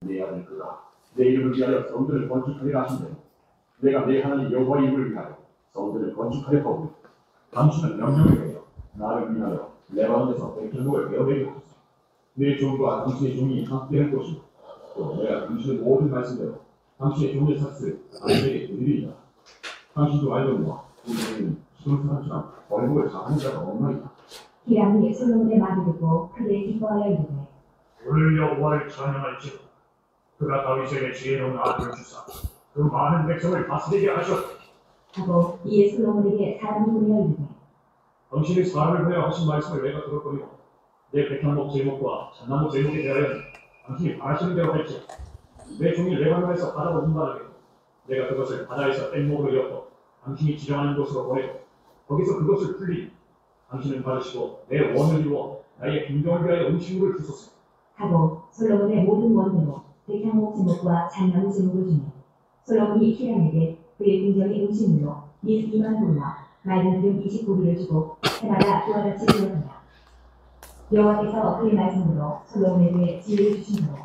내 아들 그가 내 이름을 위하여 성전을 건축하리라 하신대. 내가 내 하나님 여호와의 이름을 위하여 성전을 건축하려고 당신은 명령을 내려 나를 위하여 레바논에서 백향목을 베어내게 하소서. 내 종과 당신의 종이 함께할 것이고 또 내가 당신의 모든 말씀대로 당신의 종의 삭스를 당신에게 드리리이다. 당신도 알거니와 우리는 기존 사람처럼 벌목을 다하는 자가 없나이다. 히람이 솔로몬의 말을 듣고 크게 기뻐하여 이르되 오늘 여호와를 찬양할지어다. 그가 다윗에게 지혜로운 아들을 주사 그 많은 백성을 다스리게 하셨다. 하고 이에 솔로몬에게 사람이 보내어 이르되 당신이 사람을 보여 하신 말씀을 내가 들었거니와 내 백향목 제목과 잣나무 제목에 대하여는 당신이 바라시는 대로 할지어다. 내 종이 레바논에서 바다로 운반하게 내가 그것을 바다에서 뗏목으로 엮어 당신이 지정하는 곳으로 보내고 거기서 그것을 풀리 당신은 받으시고 내 원을 이루어 나의 궁정을 위하여 음식물을 주소서. 하고 솔로몬의 모든 원대로 백향목 제목과 잣나무 제목을 주매 솔로몬이 히람에게 그의 궁정의 음식물로 민 2만 불과 맑은 금 29개를 주고 해마다 그와 같이 되었더라. 여호와께서 그의 말씀으로 솔로몬에게 지혜를 주시므로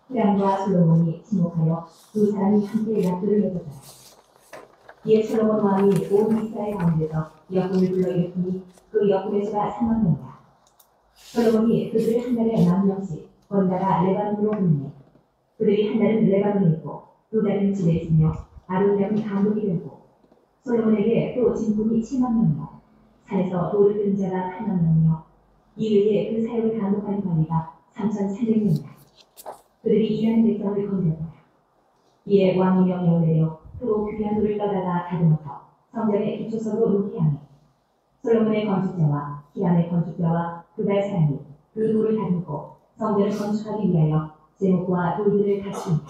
히람과 솔로몬이 친목하여 두 사람이 함께 약도를 맺었더라. 이에 솔로몬 왕이 온 이스라엘 가운데서 역군을 불러일으키니 그 역군의 수가 3만 명이다. 솔로몬이 그들을 한 달에 10,000명씩 번갈아 레바논으로 보내매 그들이 한 달은 레바논에 있고 두 달은 집에 있으며 아름다운 감독이 되고 솔로몬에게 또 진군이 70,000명이요 산에서 돌을 든 자가 80,000명이요 이외에 그 사역을 감독하는 관리가 3,300명이다. 그들이 일하는 백성을 건드렸다. 이에 왕이 명령을 내려 크고 귀한 돌을 떠다가 다듬어서 성전의 기초석으로 놓게 하며 솔로몬의 건축자와 히람의 건축자와 그갈 사람이 그 돌을 다듬고 성전을 건축하기 위하여 제목과 돌들을 갖추니라.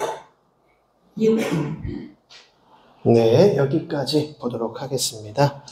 6장. 네, 여기까지 보도록 하겠습니다.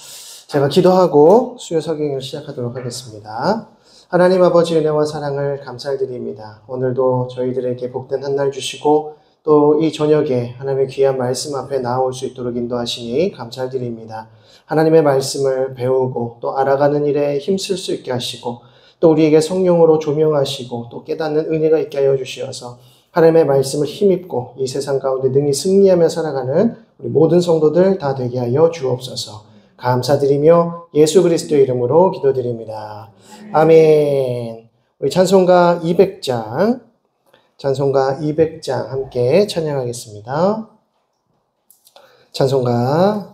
제가 기도하고 수요 설교를 시작하도록 하겠습니다. 하나님 아버지 은혜와 사랑을 감사드립니다. 오늘도 저희들에게 복된 한 날 주시고 또 이 저녁에 하나님의 귀한 말씀 앞에 나올 수 있도록 인도하시니 감사드립니다. 하나님의 말씀을 배우고 또 알아가는 일에 힘쓸 수 있게 하시고 또 우리에게 성령으로 조명하시고 또 깨닫는 은혜가 있게 하여 주시어서 하나님의 말씀을 힘입고 이 세상 가운데 능히 승리하며 살아가는 우리 모든 성도들 다 되게 하여 주옵소서. 감사드리며 예수 그리스도의 이름으로 기도드립니다. 아멘. 우리 찬송가 200장 함께 찬양하겠습니다. 찬송가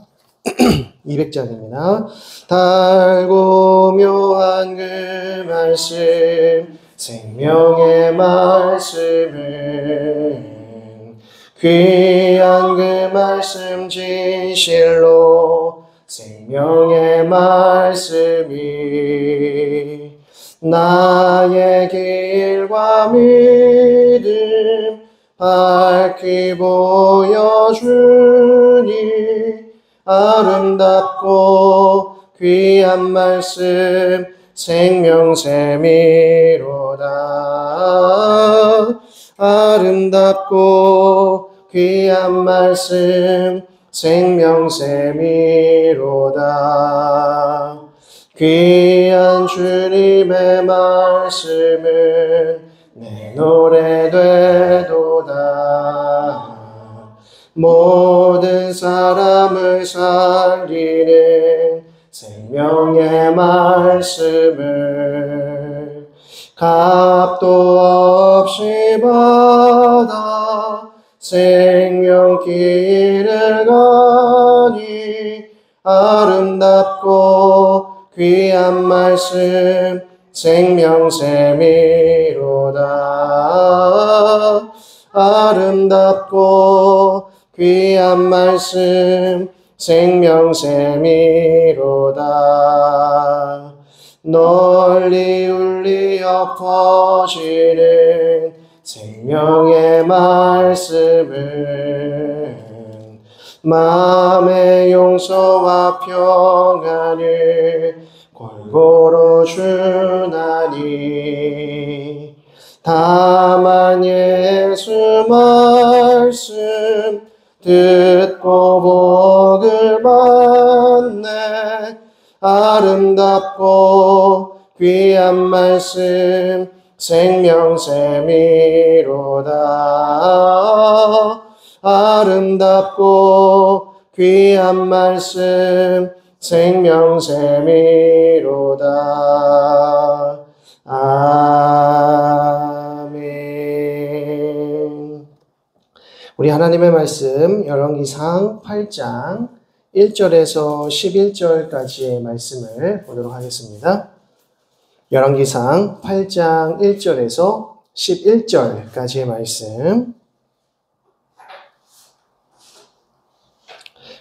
200장입니다. 달고 묘한 그 말씀 생명의 말씀은 귀한 그 말씀 진실로 생명의 말씀이 나의 길과 믿음 밝히 보여주니 아름답고 귀한 말씀 생명샘이로다. 아름답고 귀한 말씀 생명샘이로다. 귀한 주님의 말씀은 내 노래 되도다. 모든 사람을 살리는 생명의 말씀을 값도 없이 받아 생명길을 가니 아름답고 귀한 말씀 생명샘이로다. 아름답고 귀한 말씀 생명샘이로다. 널리 울리어 퍼지는 생명의 말씀은 마음의 용서와 평안을 골고루 주나니 다만 예수 말씀 듣고 복을 받네. 아름답고 귀한 말씀 생명샘이로다. 아름답고 귀한 말씀 생명샘이로다. 아멘. 우리 하나님의 말씀 열왕기상 8장 1절에서 11절까지의 말씀을 보도록 하겠습니다. 열왕기상 8장 1절에서 11절까지의 말씀,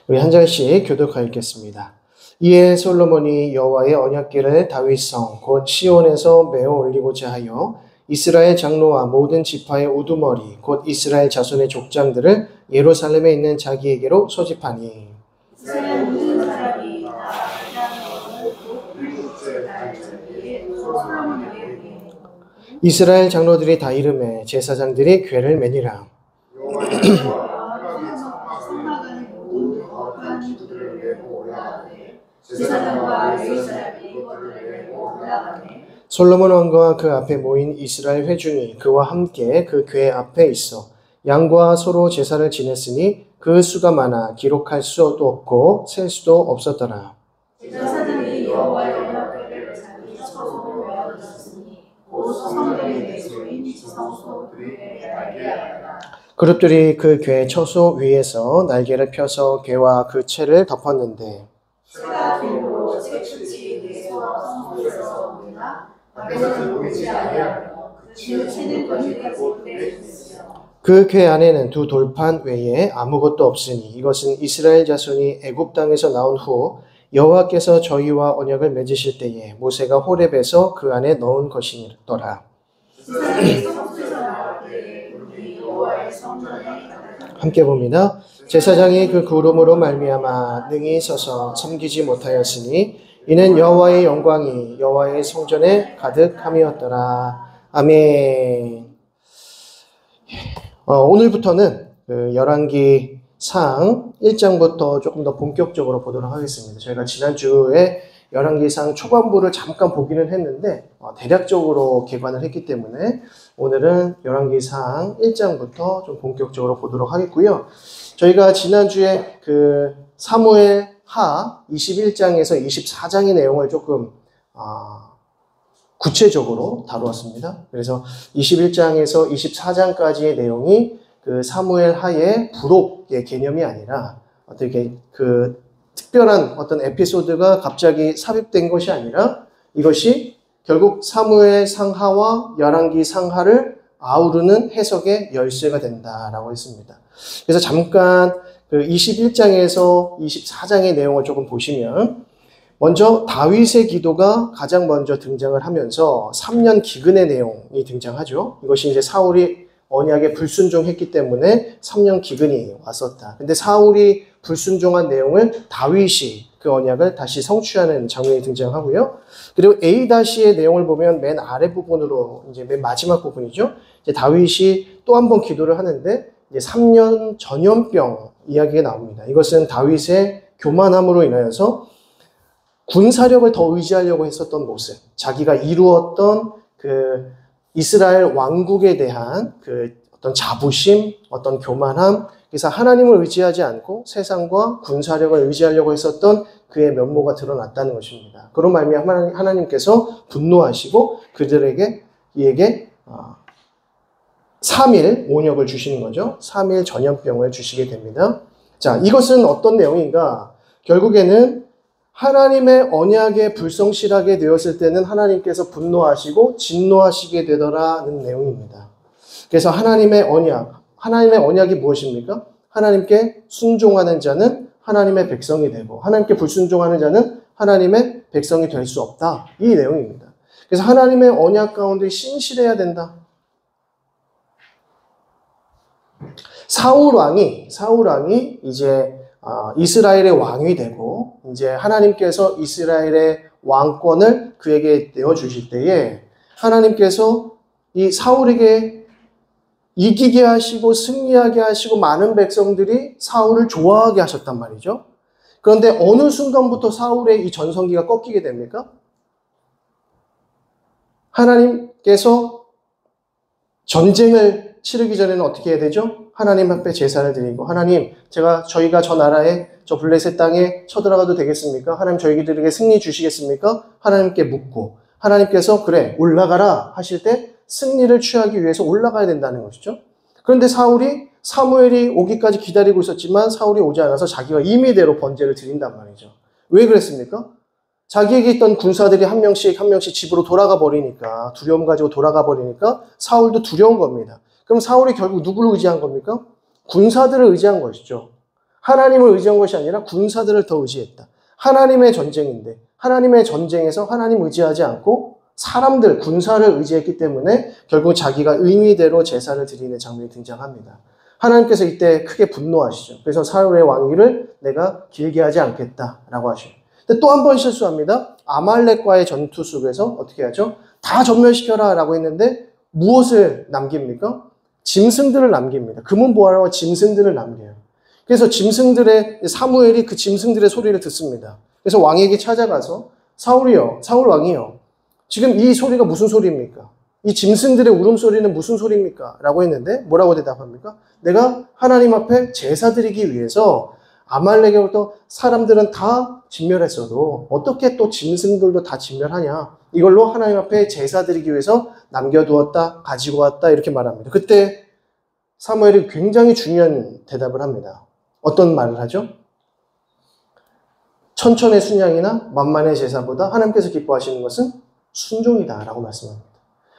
우리 한 절씩 교독하여 읽겠습니다. 이에 솔로몬이 여호와의 언약궤를 다윗성 곧 시온에서 메어 올리고자 하여 이스라엘 장로와 모든 지파의 우두머리 곧 이스라엘 자손의 족장들을 예루살렘에 있는 자기에게로 소집하니 이스라엘 모든 사람이 다 장로는 곧 일곱째 달절기에 솔로몬에게 이스라엘 장로들이 다 이름에 제사장들이 궤를 매니라. 성막안에 모든 거룩한 기구들을 메고 올라가되 제사장과 레위 사람이 이것들을 메고 올라가되 솔로몬 왕과 그 앞에 모인 이스라엘 회중이 그와 함께 그 궤 앞에 있어 양과 소로 제사를 지냈으니 그 수가 많아 기록할 수도 없고 셀 수도 없었더라. 제사장이 여호와의 언약궤를 자기 처소로 메어졌으니 곧 성전의 내소인 지성소 그에 알게 하라. 그룹들이 그 궤 처소 위에서 날개를 펴서 궤와 그 채를 덮었는데 새가 돌로 채 끝이 내소와 성소에서 오나 밖에서는 보이지 아니하며 그 채는 던지게 못돼 있으며 그 궤 안에는 두 돌판 외에 아무것도 없으니 이것은 이스라엘 자손이 애굽 땅에서 나온 후 여호와께서 저희와 언약을 맺으실 때에 모세가 호렙에서 그 안에 넣은 것이더라. 제사장이 성소에서 나올 때에 우리 여호와의 성전에 가득하니 함께 봅니다. 제사장이 그 구름으로 말미암아 능히 서서 섬기지 못하였으니 이는 여호와의 영광이 여호와의 성전에 가득함이었더라. 아멘. 오늘부터는 그 열왕기상 1장부터 조금 더 본격적으로 보도록 하겠습니다. 저희가 지난주에 열왕기상 초반부를 잠깐 보기는 했는데 대략적으로 개관을 했기 때문에 오늘은 열왕기상 1장부터 좀 본격적으로 보도록 하겠고요. 저희가 지난주에 그 사무엘 하 21장에서 24장의 내용을 조금 구체적으로 다루었습니다. 그래서 21장에서 24장까지의 내용이 그 사무엘 하의 부록의 개념이 아니라 어떻게 그 특별한 어떤 에피소드가 갑자기 삽입된 것이 아니라 이것이 결국 사무엘 상하와 열왕기 상하를 아우르는 해석의 열쇠가 된다라고 했습니다. 그래서 잠깐 그 21장에서 24장의 내용을 조금 보시면 먼저 다윗의 기도가 가장 먼저 등장을 하면서 3년 기근의 내용이 등장하죠. 이것이 이제 사울이 언약에 불순종했기 때문에 3년 기근이 왔었다. 근데 사울이 불순종한 내용을 다윗이 그 언약을 다시 성취하는 장면이 등장하고요. 그리고 A-의 내용을 보면 맨 아래 부분으로 이제 맨 마지막 부분이죠. 이제 다윗이 또 한 번 기도를 하는데 이제 3년 전염병 이야기가 나옵니다. 이것은 다윗의 교만함으로 인하여서 군사력을 더 의지하려고 했었던 모습, 자기가 이루었던 그 이스라엘 왕국에 대한 그 어떤 자부심, 어떤 교만함, 그래서 하나님을 의지하지 않고 세상과 군사력을 의지하려고 했었던 그의 면모가 드러났다는 것입니다. 그런 말미암아 하나님께서 분노하시고 그들에게 이에게 3일 온역을 주시는 거죠. 3일 전염병을 주시게 됩니다. 자, 이것은 어떤 내용인가? 결국에는 하나님의 언약에 불성실하게 되었을 때는 하나님께서 분노하시고 진노하시게 되더라는 내용입니다. 그래서 하나님의 언약이 무엇입니까? 하나님께 순종하는 자는 하나님의 백성이 되고 하나님께 불순종하는 자는 하나님의 백성이 될 수 없다. 이 내용입니다. 그래서 하나님의 언약 가운데 신실해야 된다. 사울 왕이 이제 이스라엘의 왕이 되고 이제 하나님께서 이스라엘의 왕권을 그에게 내어주실 때에 하나님께서 이 사울에게 이기게 하시고 승리하게 하시고 많은 백성들이 사울을 좋아하게 하셨단 말이죠. 그런데 어느 순간부터 사울의 이 전성기가 꺾이게 됩니까? 하나님께서 전쟁을 치르기 전에는 어떻게 해야 되죠? 하나님 앞에 제사를 드리고, 하나님, 저희가 저 나라에, 저 블레셋 땅에 쳐들어가도 되겠습니까? 하나님 저희들에게 승리 주시겠습니까? 하나님께 묻고, 하나님께서 그래 올라가라 하실 때 승리를 취하기 위해서 올라가야 된다는 것이죠. 그런데 사무엘이 오기까지 기다리고 있었지만 사울이 오지 않아서 자기가 임의대로 번제를 드린단 말이죠. 왜 그랬습니까? 자기에게 있던 군사들이 한 명씩 집으로 돌아가 버리니까, 두려움 가지고 돌아가 버리니까 사울도 두려운 겁니다. 그럼 사울이 결국 누구를 의지한 겁니까? 군사들을 의지한 것이죠. 하나님을 의지한 것이 아니라 군사들을 더 의지했다. 하나님의 전쟁인데, 하나님의 전쟁에서 하나님 의지하지 않고 사람들, 군사를 의지했기 때문에 결국 자기가 의미대로 제사를 드리는 장면이 등장합니다. 하나님께서 이때 크게 분노하시죠. 그래서 사울의 왕위를 내가 길게 하지 않겠다라고 하시죠. 근데 또 한 번 실수합니다. 아말렉과의 전투 속에서 어떻게 하죠? 다 전멸시켜라 라고 했는데 무엇을 남깁니까? 짐승들을 남깁니다. 금은보화와 짐승들을 남겨요. 그래서 사무엘이 그 짐승들의 소리를 듣습니다. 그래서 왕에게 찾아가서 사울 왕이요. 지금 이 소리가 무슨 소리입니까? 이 짐승들의 울음소리는 무슨 소리입니까? 라고 했는데 뭐라고 대답합니까? 내가 하나님 앞에 제사 드리기 위해서 아말렉으로부터 사람들은 다 진멸했어도 어떻게 또 짐승들도 다 진멸하냐? 이걸로 하나님 앞에 제사 드리기 위해서 남겨두었다, 가지고 왔다 이렇게 말합니다. 그때 사무엘이 굉장히 중요한 대답을 합니다. 어떤 말을 하죠? 천천의 순양이나 만만의 제사보다 하나님께서 기뻐하시는 것은 순종이다 라고 말씀합니다.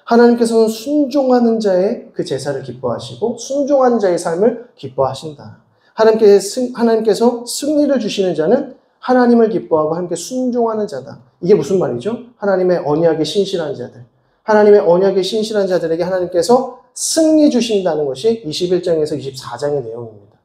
하나님께서는 순종하는 자의 그 제사를 기뻐하시고 순종하는 자의 삶을 기뻐하신다. 하나님께서 승리를 주시는 자는 하나님을 기뻐하고 하나님께 순종하는 자다. 이게 무슨 말이죠? 하나님의 언약에 신실한 자들. 하나님의 언약에 신실한 자들에게 하나님께서 승리 주신다는 것이 21장에서 24장의 내용입니다.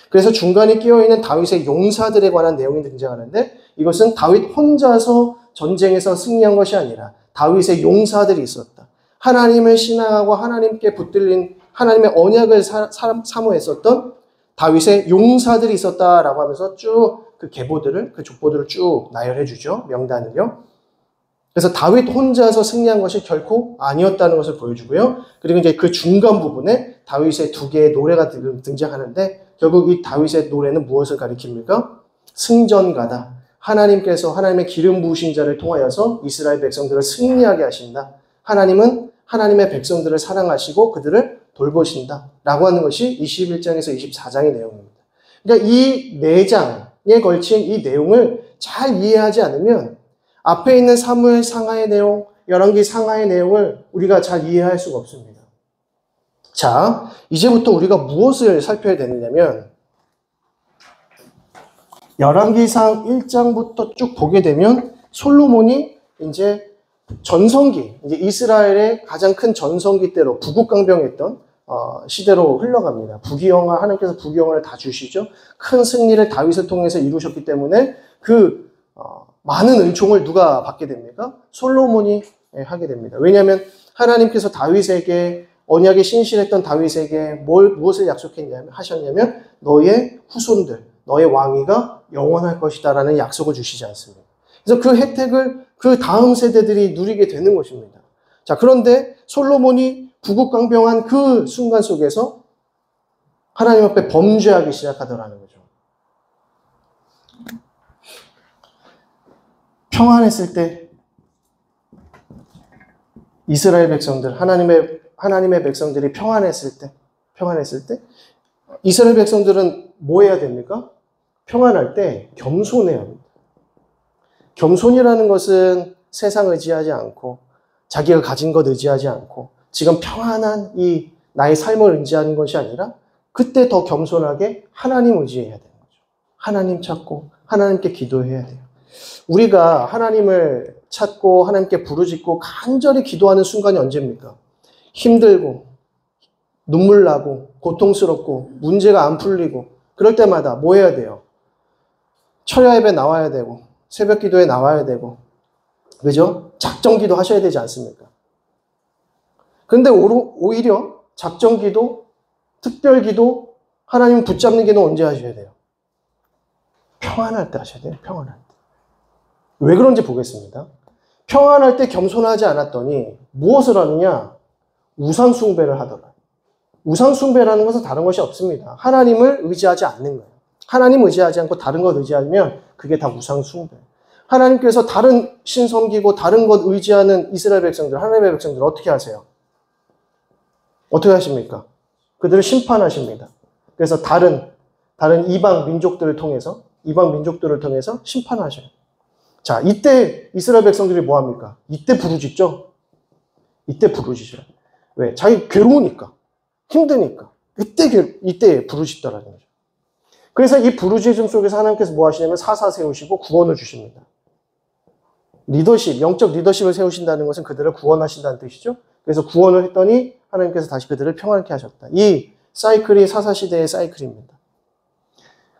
그래서 중간에 끼어있는 다윗의 용사들에 관한 내용이 등장하는데 이것은 다윗 혼자서 전쟁에서 승리한 것이 아니라 다윗의 용사들이 있었다. 하나님을 신앙하고 하나님께 붙들린 하나님의 언약을 사모했었던 다윗의 용사들이 있었다라고 하면서 쭉 그 계보들을, 그 족보들을 쭉 나열해 주죠. 명단을요. 그래서 다윗 혼자서 승리한 것이 결코 아니었다는 것을 보여주고요. 그리고 이제 그 중간 부분에 다윗의 두 개의 노래가 등장하는데 결국 이 다윗의 노래는 무엇을 가리킵니까? 승전가다. 하나님께서 하나님의 기름 부으신 자를 통하여서 이스라엘 백성들을 승리하게 하신다. 하나님은 하나님의 백성들을 사랑하시고 그들을 돌보신다. 라고 하는 것이 21장에서 24장의 내용입니다. 그러니까 이 4장에 걸친 이 내용을 잘 이해하지 않으면 앞에 있는 사무엘 상하의 내용, 열왕기 상하의 내용을 우리가 잘 이해할 수가 없습니다. 자, 이제부터 우리가 무엇을 살펴야 되느냐면 열왕기상 1장부터 쭉 보게 되면 솔로몬이 이제 전성기, 이제 이스라엘의 가장 큰 전성기 때로 부국강병했던 시대로 흘러갑니다. 하나님께서 부귀영화를 다 주시죠. 큰 승리를 다윗을 통해서 이루셨기 때문에 그 많은 은총을 누가 받게 됩니까? 솔로몬이 하게 됩니다. 왜냐하면 하나님께서 다윗에게 언약에 신실했던 다윗에게 무엇을 하셨냐면 너의 후손들, 너의 왕위가 영원할 것이다 라는 약속을 주시지 않습니다. 그래서 그 혜택을 그 다음 세대들이 누리게 되는 것입니다. 자, 그런데 솔로몬이 부국강병한 그 순간 속에서 하나님 앞에 범죄하기 시작하더라는 거죠. 평안했을 때 이스라엘 백성들, 하나님의 백성들이 평안했을 때 이스라엘 백성들은 뭐 해야 됩니까? 평안할 때 겸손해야 합니다. 겸손이라는 것은 세상 의지하지 않고 자기가 가진 것 의지하지 않고 지금 평안한 이 나의 삶을 의지하는 것이 아니라 그때 더 겸손하게 하나님 의지해야 되는 거죠. 하나님 찾고 하나님께 기도해야 돼요. 우리가 하나님을 찾고 하나님께 부르짖고 간절히 기도하는 순간이 언제입니까? 힘들고 눈물 나고 고통스럽고 문제가 안 풀리고 그럴 때마다 뭐 해야 돼요? 철야 예배 나와야 되고 새벽 기도에 나와야 되고 그죠? 작정 기도 하셔야 되지 않습니까? 그런데 오히려 작정 기도, 특별 기도, 하나님 붙잡는 기도 언제 하셔야 돼요? 평안할 때 하셔야 돼요. 평안할 때. 왜 그런지 보겠습니다. 평안할 때 겸손하지 않았더니 무엇을 하느냐? 우상 숭배를 하더라. 우상 숭배라는 것은 다른 것이 없습니다. 하나님을 의지하지 않는 거예요. 하나님 의지하지 않고 다른 것 의지하면 그게 다 우상 숭배. 하나님께서 다른 신 섬기고 다른 것 의지하는 이스라엘 백성들, 하나님의 백성들 어떻게 하세요? 어떻게 하십니까? 그들을 심판하십니다. 그래서 다른 이방 민족들을 통해서 심판하셔요. 자, 이때 이스라엘 백성들이 뭐 합니까? 이때 부르짖죠? 이때 부르짖어요. 왜? 자기 괴로우니까, 힘드니까. 이때 부르짖더라는 거죠. 그래서 이 부르짖음 속에서 하나님께서 뭐 하시냐면 사사 세우시고 구원을 주십니다. 리더십, 영적 리더십을 세우신다는 것은 그들을 구원하신다는 뜻이죠. 그래서 구원을 했더니 하나님께서 다시 그들을 평안케 하셨다. 이 사이클이 사사시대의 사이클입니다.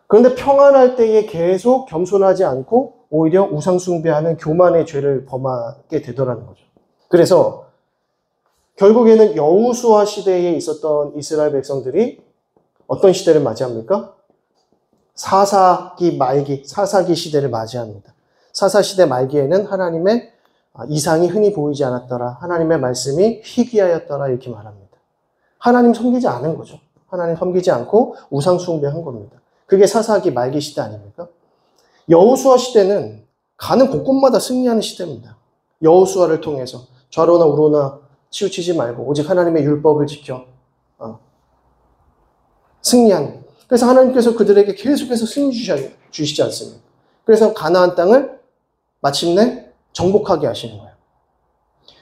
그런데 평안할 때에 계속 겸손하지 않고 오히려 우상숭배하는 교만의 죄를 범하게 되더라는 거죠. 그래서 결국에는 여호수아 시대에 있었던 이스라엘 백성들이 어떤 시대를 맞이합니까? 사사기 시대를 맞이합니다. 사사시대 말기에는 하나님의 이상이 흔히 보이지 않았더라. 하나님의 말씀이 희귀하였더라. 이렇게 말합니다. 하나님 섬기지 않은 거죠. 하나님 섬기지 않고 우상 숭배한 겁니다. 그게 사사기 말기 시대 아닙니까? 여호수아 시대는 가는 곳곳마다 승리하는 시대입니다. 여호수아를 통해서 좌로나 우로나 치우치지 말고 오직 하나님의 율법을 지켜 승리하는. 그래서 하나님께서 그들에게 계속해서 승리 주시지 않습니까? 그래서 가나안 땅을 마침내 정복하게 하시는 거예요.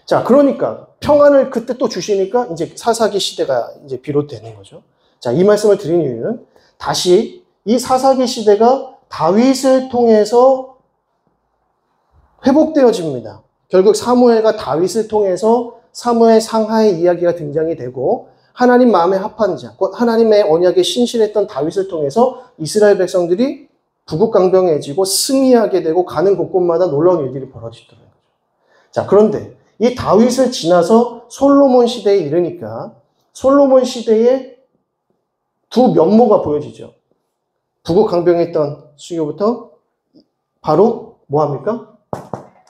자, 그러니까 평안을 그때 또 주시니까 이제 사사기 시대가 이제 비롯되는 거죠. 자, 이 말씀을 드린 이유는 다시 이 사사기 시대가 다윗을 통해서 회복되어집니다. 결국 사무엘과 다윗을 통해서 사무엘 상하의 이야기가 등장이 되고 하나님 마음에 합한 자, 곧 하나님의 언약에 신실했던 다윗을 통해서 이스라엘 백성들이 부국강병해지고 승리하게 되고 가는 곳곳마다 놀라운 일들이 벌어지더라고요. 자, 그런데 이 다윗을 지나서 솔로몬 시대에 이르니까 솔로몬 시대에 두 면모가 보여지죠. 부국강병했던 수요부터 바로 뭐합니까?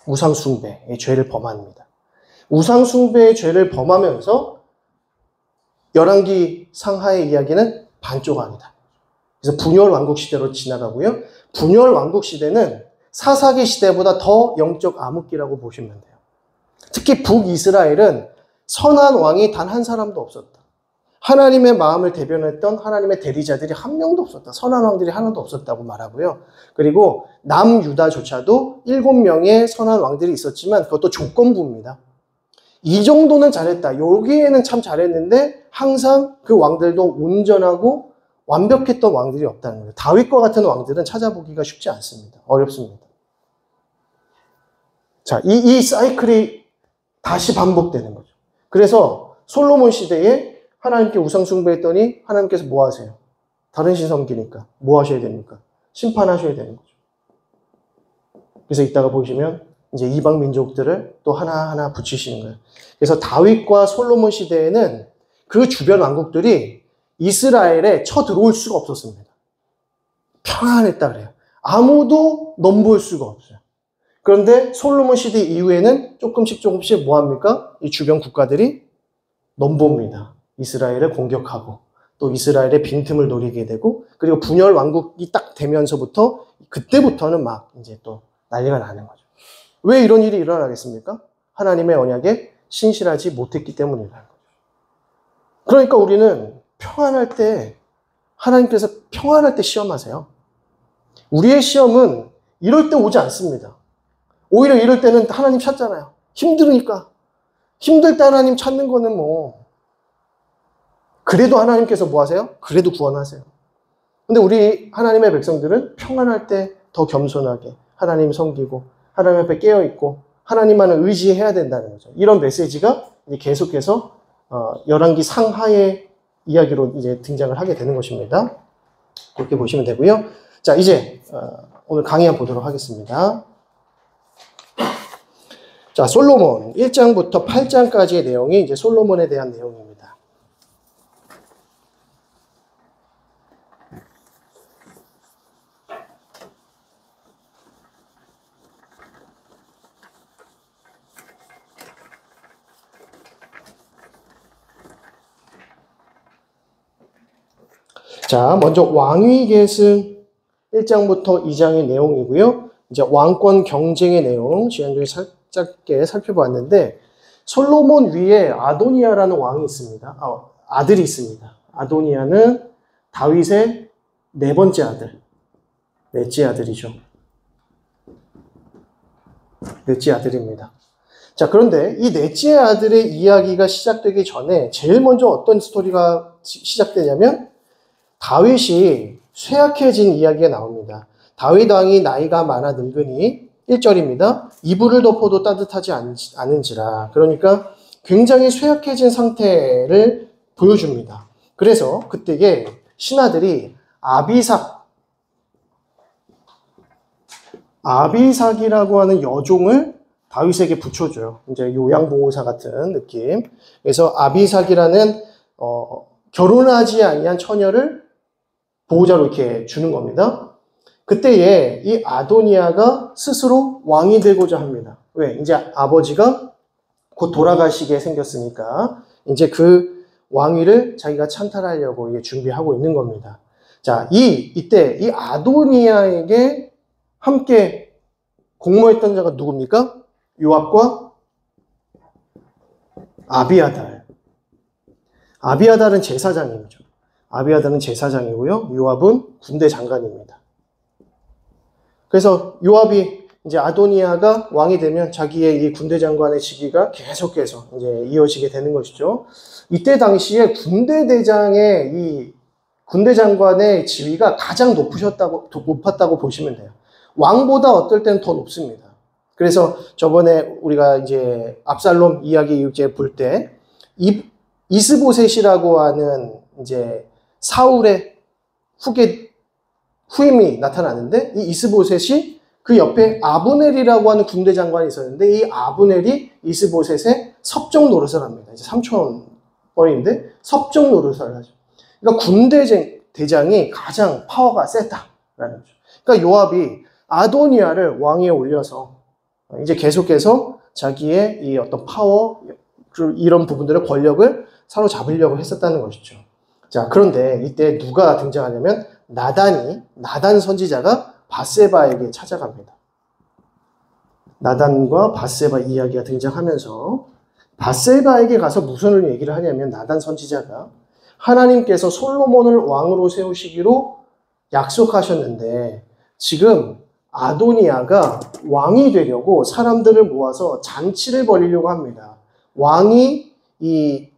우상숭배의 죄를 범합니다. 우상숭배의 죄를 범하면서 열왕기 상하의 이야기는 반쪽합니다. 그래서 분열 왕국 시대로 지나가고요. 분열 왕국 시대는 사사기 시대보다 더 영적 암흑기라고 보시면 돼요. 특히 북이스라엘은 선한 왕이 단 한 사람도 없었다. 하나님의 마음을 대변했던 하나님의 대리자들이 한 명도 없었다. 선한 왕들이 하나도 없었다고 말하고요. 그리고 남유다조차도 7명의 선한 왕들이 있었지만 그것도 조건부입니다. 이 정도는 잘했다. 여기에는 참 잘했는데 항상 그 왕들도 온전하고 완벽했던 왕들이 없다는 거예요. 다윗과 같은 왕들은 찾아보기가 쉽지 않습니다. 어렵습니다. 자, 이 사이클이 다시 반복되는 거죠. 그래서 솔로몬 시대에 하나님께 우상 숭배했더니 하나님께서 뭐 하세요? 다른 신 섬기니까 뭐 하셔야 됩니까? 심판하셔야 되는 거죠. 그래서 이따가 보시면 이제 이방 민족들을 또 하나하나 붙이시는 거예요. 그래서 다윗과 솔로몬 시대에는 그 주변 왕국들이 이스라엘에 쳐들어올 수가 없었습니다. 평안했다 그래요. 아무도 넘볼 수가 없어요. 그런데 솔로몬 시대 이후에는 조금씩 뭐 합니까? 이 주변 국가들이 넘봅니다. 이스라엘을 공격하고 또 이스라엘의 빈틈을 노리게 되고 그리고 분열 왕국이 딱 되면서부터 그때부터는 막 이제 또 난리가 나는 거죠. 왜 이런 일이 일어나겠습니까? 하나님의 언약에 신실하지 못했기 때문이라는 거죠. 그러니까 우리는 평안할 때 하나님께서 평안할 때 시험하세요. 우리의 시험은 이럴 때 오지 않습니다. 오히려 이럴 때는 하나님 찾잖아요. 힘들으니까. 힘들 때 하나님 찾는 거는 뭐 그래도 하나님께서 뭐 하세요? 그래도 구원하세요. 근데 우리 하나님의 백성들은 평안할 때 더 겸손하게 하나님 섬기고 하나님 앞에 깨어있고 하나님만을 의지해야 된다는 거죠. 이런 메시지가 이제 계속해서 열왕기 상하의 이야기로 이제 등장을 하게 되는 것입니다. 그렇게 보시면 되고요. 자, 이제 오늘 강의 한번 보도록 하겠습니다. 자, 솔로몬 1장부터 8장까지의 내용이 이제 솔로몬에 대한 내용입니다. 자, 먼저 왕위 계승 1장부터 2장의 내용이고요. 이제 왕권 경쟁의 내용 지난주에 짧게 살펴봤는데 솔로몬 위에 아도니아라는 왕이 있습니다. 아들이 있습니다. 아도니아는 다윗의 네 번째 아들, 넷째 아들이죠. 넷째 아들입니다. 자, 그런데 이 넷째 아들의 이야기가 시작되기 전에 제일 먼저 어떤 스토리가 시작되냐면 다윗이 쇠약해진 이야기가 나옵니다. 다윗 왕이 나이가 많아 늙으니 1절입니다. 이불을 덮어도 따뜻하지 않은지라. 그러니까 굉장히 쇠약해진 상태를 보여줍니다. 그래서 그때에 신하들이 아비삭이라고 하는 여종을 다윗에게 붙여줘요. 이제 요양보호사 같은 느낌. 그래서 아비삭이라는 결혼하지 아니한 처녀를 보호자로 이렇게 주는 겁니다. 그때에 이 아도니아가 스스로 왕이 되고자 합니다. 왜? 이제 아버지가 곧 돌아가시게 생겼으니까 이제 그 왕위를 자기가 찬탈하려고 이게 준비하고 있는 겁니다. 자, 이때 이 아도니아에게 함께 공모했던 자가 누굽니까? 요압과 아비아달. 아비아달은 제사장이죠. 아비아달은 제사장이고요. 요압은 군대 장관입니다. 그래서 요압이 이제 아도니아가 왕이 되면 자기의 이 군대 장관의 직위가 계속해서 이제 이어지게 되는 것이죠. 이때 당시에 군대 대장의 이 군대 장관의 지위가 가장 높았다고 보시면 돼요. 왕보다 어떨 때는 더 높습니다. 그래서 저번에 우리가 이제 압살롬 이야기 이제 볼 때 이스보셋이라고 하는 이제 사울의 후임이 나타나는데 이 이스보셋이 그 옆에 아브넬이라고 하는 군대 장관이 있었는데 이 아브넬이 이스보셋의 섭정 노릇을 합니다. 이제 삼촌뻘인데 섭정 노릇을 하죠. 그러니까 군대 대장이 가장 파워가 세다라는 거죠. 그러니까 요압이 아도니아를 왕위에 올려서 이제 계속해서 자기의 이 어떤 파워 이런 부분들의 권력을 사로잡으려고 했었다는 것이죠. 자, 그런데 이때 누가 등장하냐면 나단 선지자가 밧세바에게 찾아갑니다. 나단과 밧세바 이야기가 등장하면서 밧세바에게 가서 무슨 얘기를 하냐면 나단 선지자가 하나님께서 솔로몬을 왕으로 세우시기로 약속하셨는데 지금 아도니아가 왕이 되려고 사람들을 모아서 잔치를 벌이려고 합니다. 왕이 이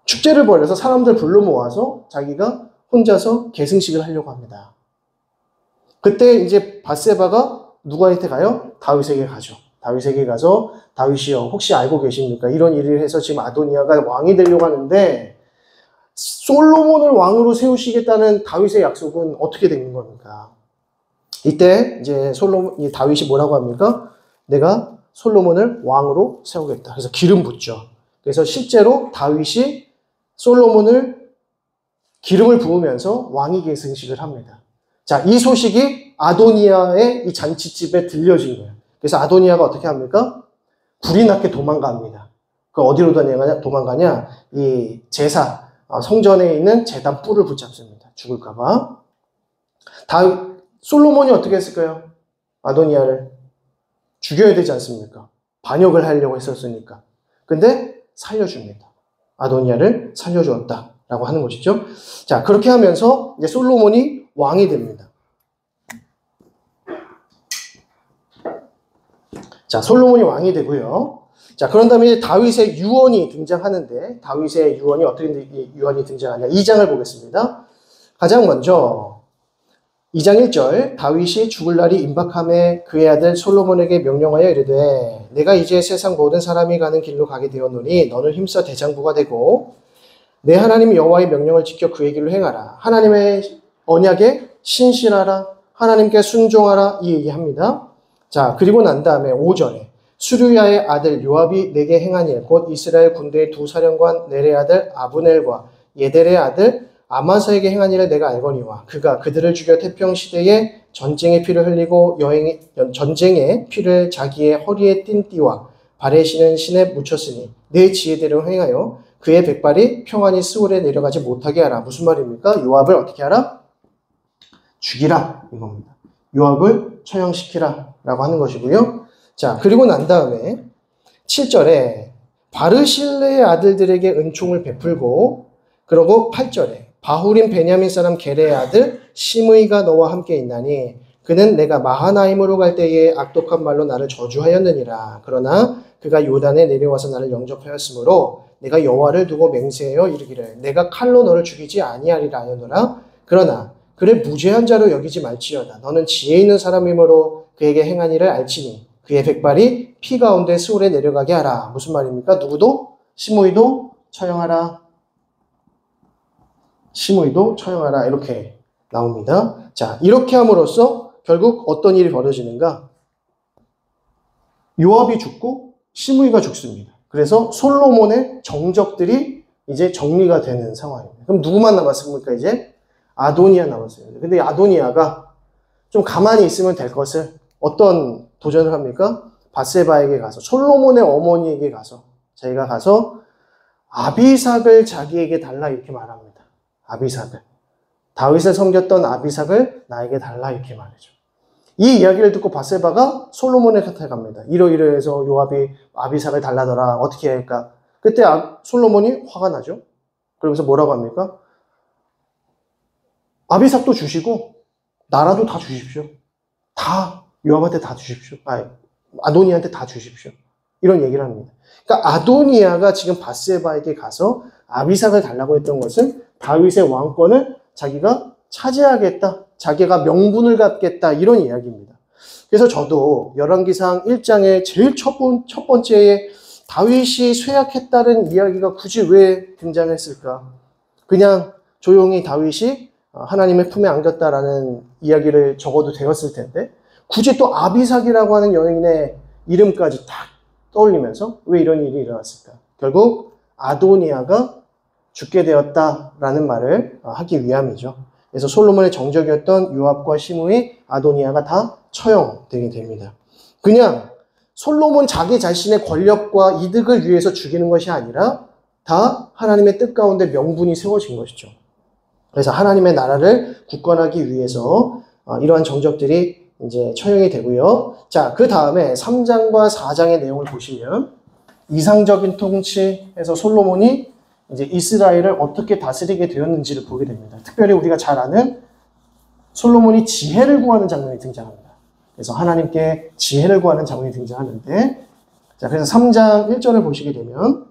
축제를 벌여서 사람들 불러 모아서 자기가 혼자서 계승식을 하려고 합니다. 그때 이제 밧세바가 누구한테 가요? 다윗에게 가죠. 다윗에게 가서 다윗이요, 혹시 알고 계십니까? 이런 일을 해서 지금 아도니아가 왕이 되려고 하는데 솔로몬을 왕으로 세우시겠다는 다윗의 약속은 어떻게 되는 겁니까? 이때 이제 다윗이 뭐라고 합니까? 내가 솔로몬을 왕으로 세우겠다. 그래서 기름 붓죠. 그래서 실제로 다윗이 솔로몬을 기름을 부으면서 왕위 계승식을 합니다. 자, 이 소식이 아도니아의 이 잔치집에 들려진 거예요. 그래서 아도니아가 어떻게 합니까? 불이 나게 도망갑니다. 그 어디로 도망가냐? 이 성전에 있는 제단 뿔을 붙잡습니다. 죽을까봐. 솔로몬이 어떻게 했을까요? 아도니아를 죽여야 되지 않습니까? 반역을 하려고 했었으니까. 근데 살려줍니다. 아도니아를 살려주었다라고 하는 것이죠. 자, 그렇게 하면서 이제 솔로몬이 왕이 됩니다. 자, 솔로몬이 왕이 되고요. 자, 그런 다음에 다윗의 유언이 등장하는데 다윗의 유언이 어떻게 유언이 등장하냐? 2장을 보겠습니다. 가장 먼저 2장 1절 다윗이 죽을 날이 임박함에 그의 아들 솔로몬에게 명령하여 이르되 내가 이제 세상 모든 사람이 가는 길로 가게 되었노니 너는 힘써 대장부가 되고 내 하나님 여호와의 명령을 지켜 그의 길로 행하라. 하나님의 언약에 신실하라. 하나님께 순종하라. 이 얘기합니다. 자, 그리고 난 다음에 5절에 수르야의 아들 요압이 내게 행한 일 곧 이스라엘 군대의 두 사령관 넬의 아들 아브넬과 예델의 아들 아마사에게 행한 일을 내가 알거니와 그가 그들을 죽여 태평시대에 전쟁의 피를 흘리고 전쟁의 피를 자기의 허리에 띤 띠와 발에 신은 신에 묻혔으니 내 지혜대로 행하여 그의 백발이 평안히 스올에 내려가지 못하게 하라. 무슨 말입니까? 요압을 어떻게 하라? 죽이라 이겁니다. 요압을 처형시키라 라고 하는 것이고요. 자, 그리고 난 다음에 7절에 바르실레의 아들들에게 은총을 베풀고, 그러고 8절에 바후림 베냐민 사람 게레의 아들 시므이가 너와 함께 있나니 그는 내가 마하나임으로 갈 때에 악독한 말로 나를 저주하였느니라. 그러나 그가 요단에 내려와서 나를 영접하였으므로 내가 여호와를 두고 맹세하여 이르기를 내가 칼로 너를 죽이지 아니하리라 하였노라. 그러나 그를 무죄한 자로 여기지 말지어다. 너는 지혜 있는 사람이므로 그에게 행한 일을 알지니 그의 백발이 피 가운데 스올에 내려가게 하라. 무슨 말입니까? 누구도? 시므이도 처형하라. 시므이도 처형하라. 이렇게 나옵니다. 자, 이렇게 함으로써 결국 어떤 일이 벌어지는가? 요압이 죽고 시므이가 죽습니다. 그래서 솔로몬의 정적들이 이제 정리가 되는 상황입니다. 그럼 누구만 남았습니까? 이제 아도니아 남았어요. 근데 아도니아가 좀 가만히 있으면 될 것을 어떤 도전을 합니까? 밧세바에게 가서, 솔로몬의 어머니에게 가서, 자기가 가서 아비삭을 자기에게 달라 이렇게 말합니다. 아비삭을. 다윗을 섬겼던 아비삭을 나에게 달라 이렇게 말이죠. 이 이야기를 듣고 밧세바가 솔로몬의 곁에 갑니다. 이러이러해서 요압이 아비삭을 달라더라. 어떻게 해야 할까? 그때 솔로몬이 화가 나죠. 그러면서 뭐라고 합니까? 아비삭도 주시고 나라도 다 주십시오. 다 요압한테 다 주십시오. 아도니아한테 다 주십시오. 이런 얘기를 합니다. 그러니까 아도니아가 지금 밧세바에게 가서 아비삭을 달라고 했던 것은 다윗의 왕권을 자기가 차지하겠다. 자기가 명분을 갖겠다. 이런 이야기입니다. 그래서 저도 열왕기상 1장의 제일 첫 번째에 다윗이 쇠약했다는 이야기가 굳이 왜 등장했을까? 그냥 조용히 다윗이 하나님의 품에 안겼다라는 이야기를 적어도 되었을 텐데 굳이 또 아비삭이라고 하는 여인의 이름까지 딱 떠올리면서 왜 이런 일이 일어났을까? 결국 아도니아가 죽게 되었다라는 말을 하기 위함이죠. 그래서 솔로몬의 정적이었던 요압과 시므이, 아도니아가 다 처형되게 됩니다. 그냥 솔로몬 자기 자신의 권력과 이득을 위해서 죽이는 것이 아니라 다 하나님의 뜻 가운데 명분이 세워진 것이죠. 그래서 하나님의 나라를 굳건하기 위해서 이러한 정적들이 이제 처형이 되고요. 자, 그 다음에 3장과 4장의 내용을 보시면 이상적인 통치에서 솔로몬이 이제 이스라엘을 어떻게 다스리게 되었는지를 보게 됩니다. 특별히 우리가 잘 아는 솔로몬이 지혜를 구하는 장면이 등장합니다. 그래서 하나님께 지혜를 구하는 장면이 등장하는데, 자, 그래서 3장 1절을 보시게 되면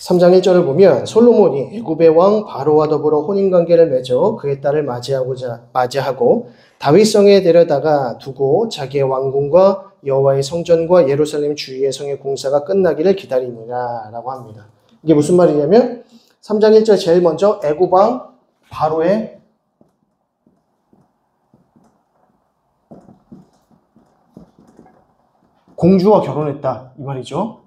3장 1절을 보면 솔로몬이 애굽의 왕 바로와 더불어 혼인관계를 맺어 그의 딸을 맞이하고 다윗성에 데려다가 두고 자기의 왕궁과 여호와의 성전과 예루살렘 주위의 성의 공사가 끝나기를 기다리니라 라고 합니다. 이게 무슨 말이냐면 3장 1절 제일 먼저 애굽 왕 바로의 공주와 결혼했다 이 말이죠.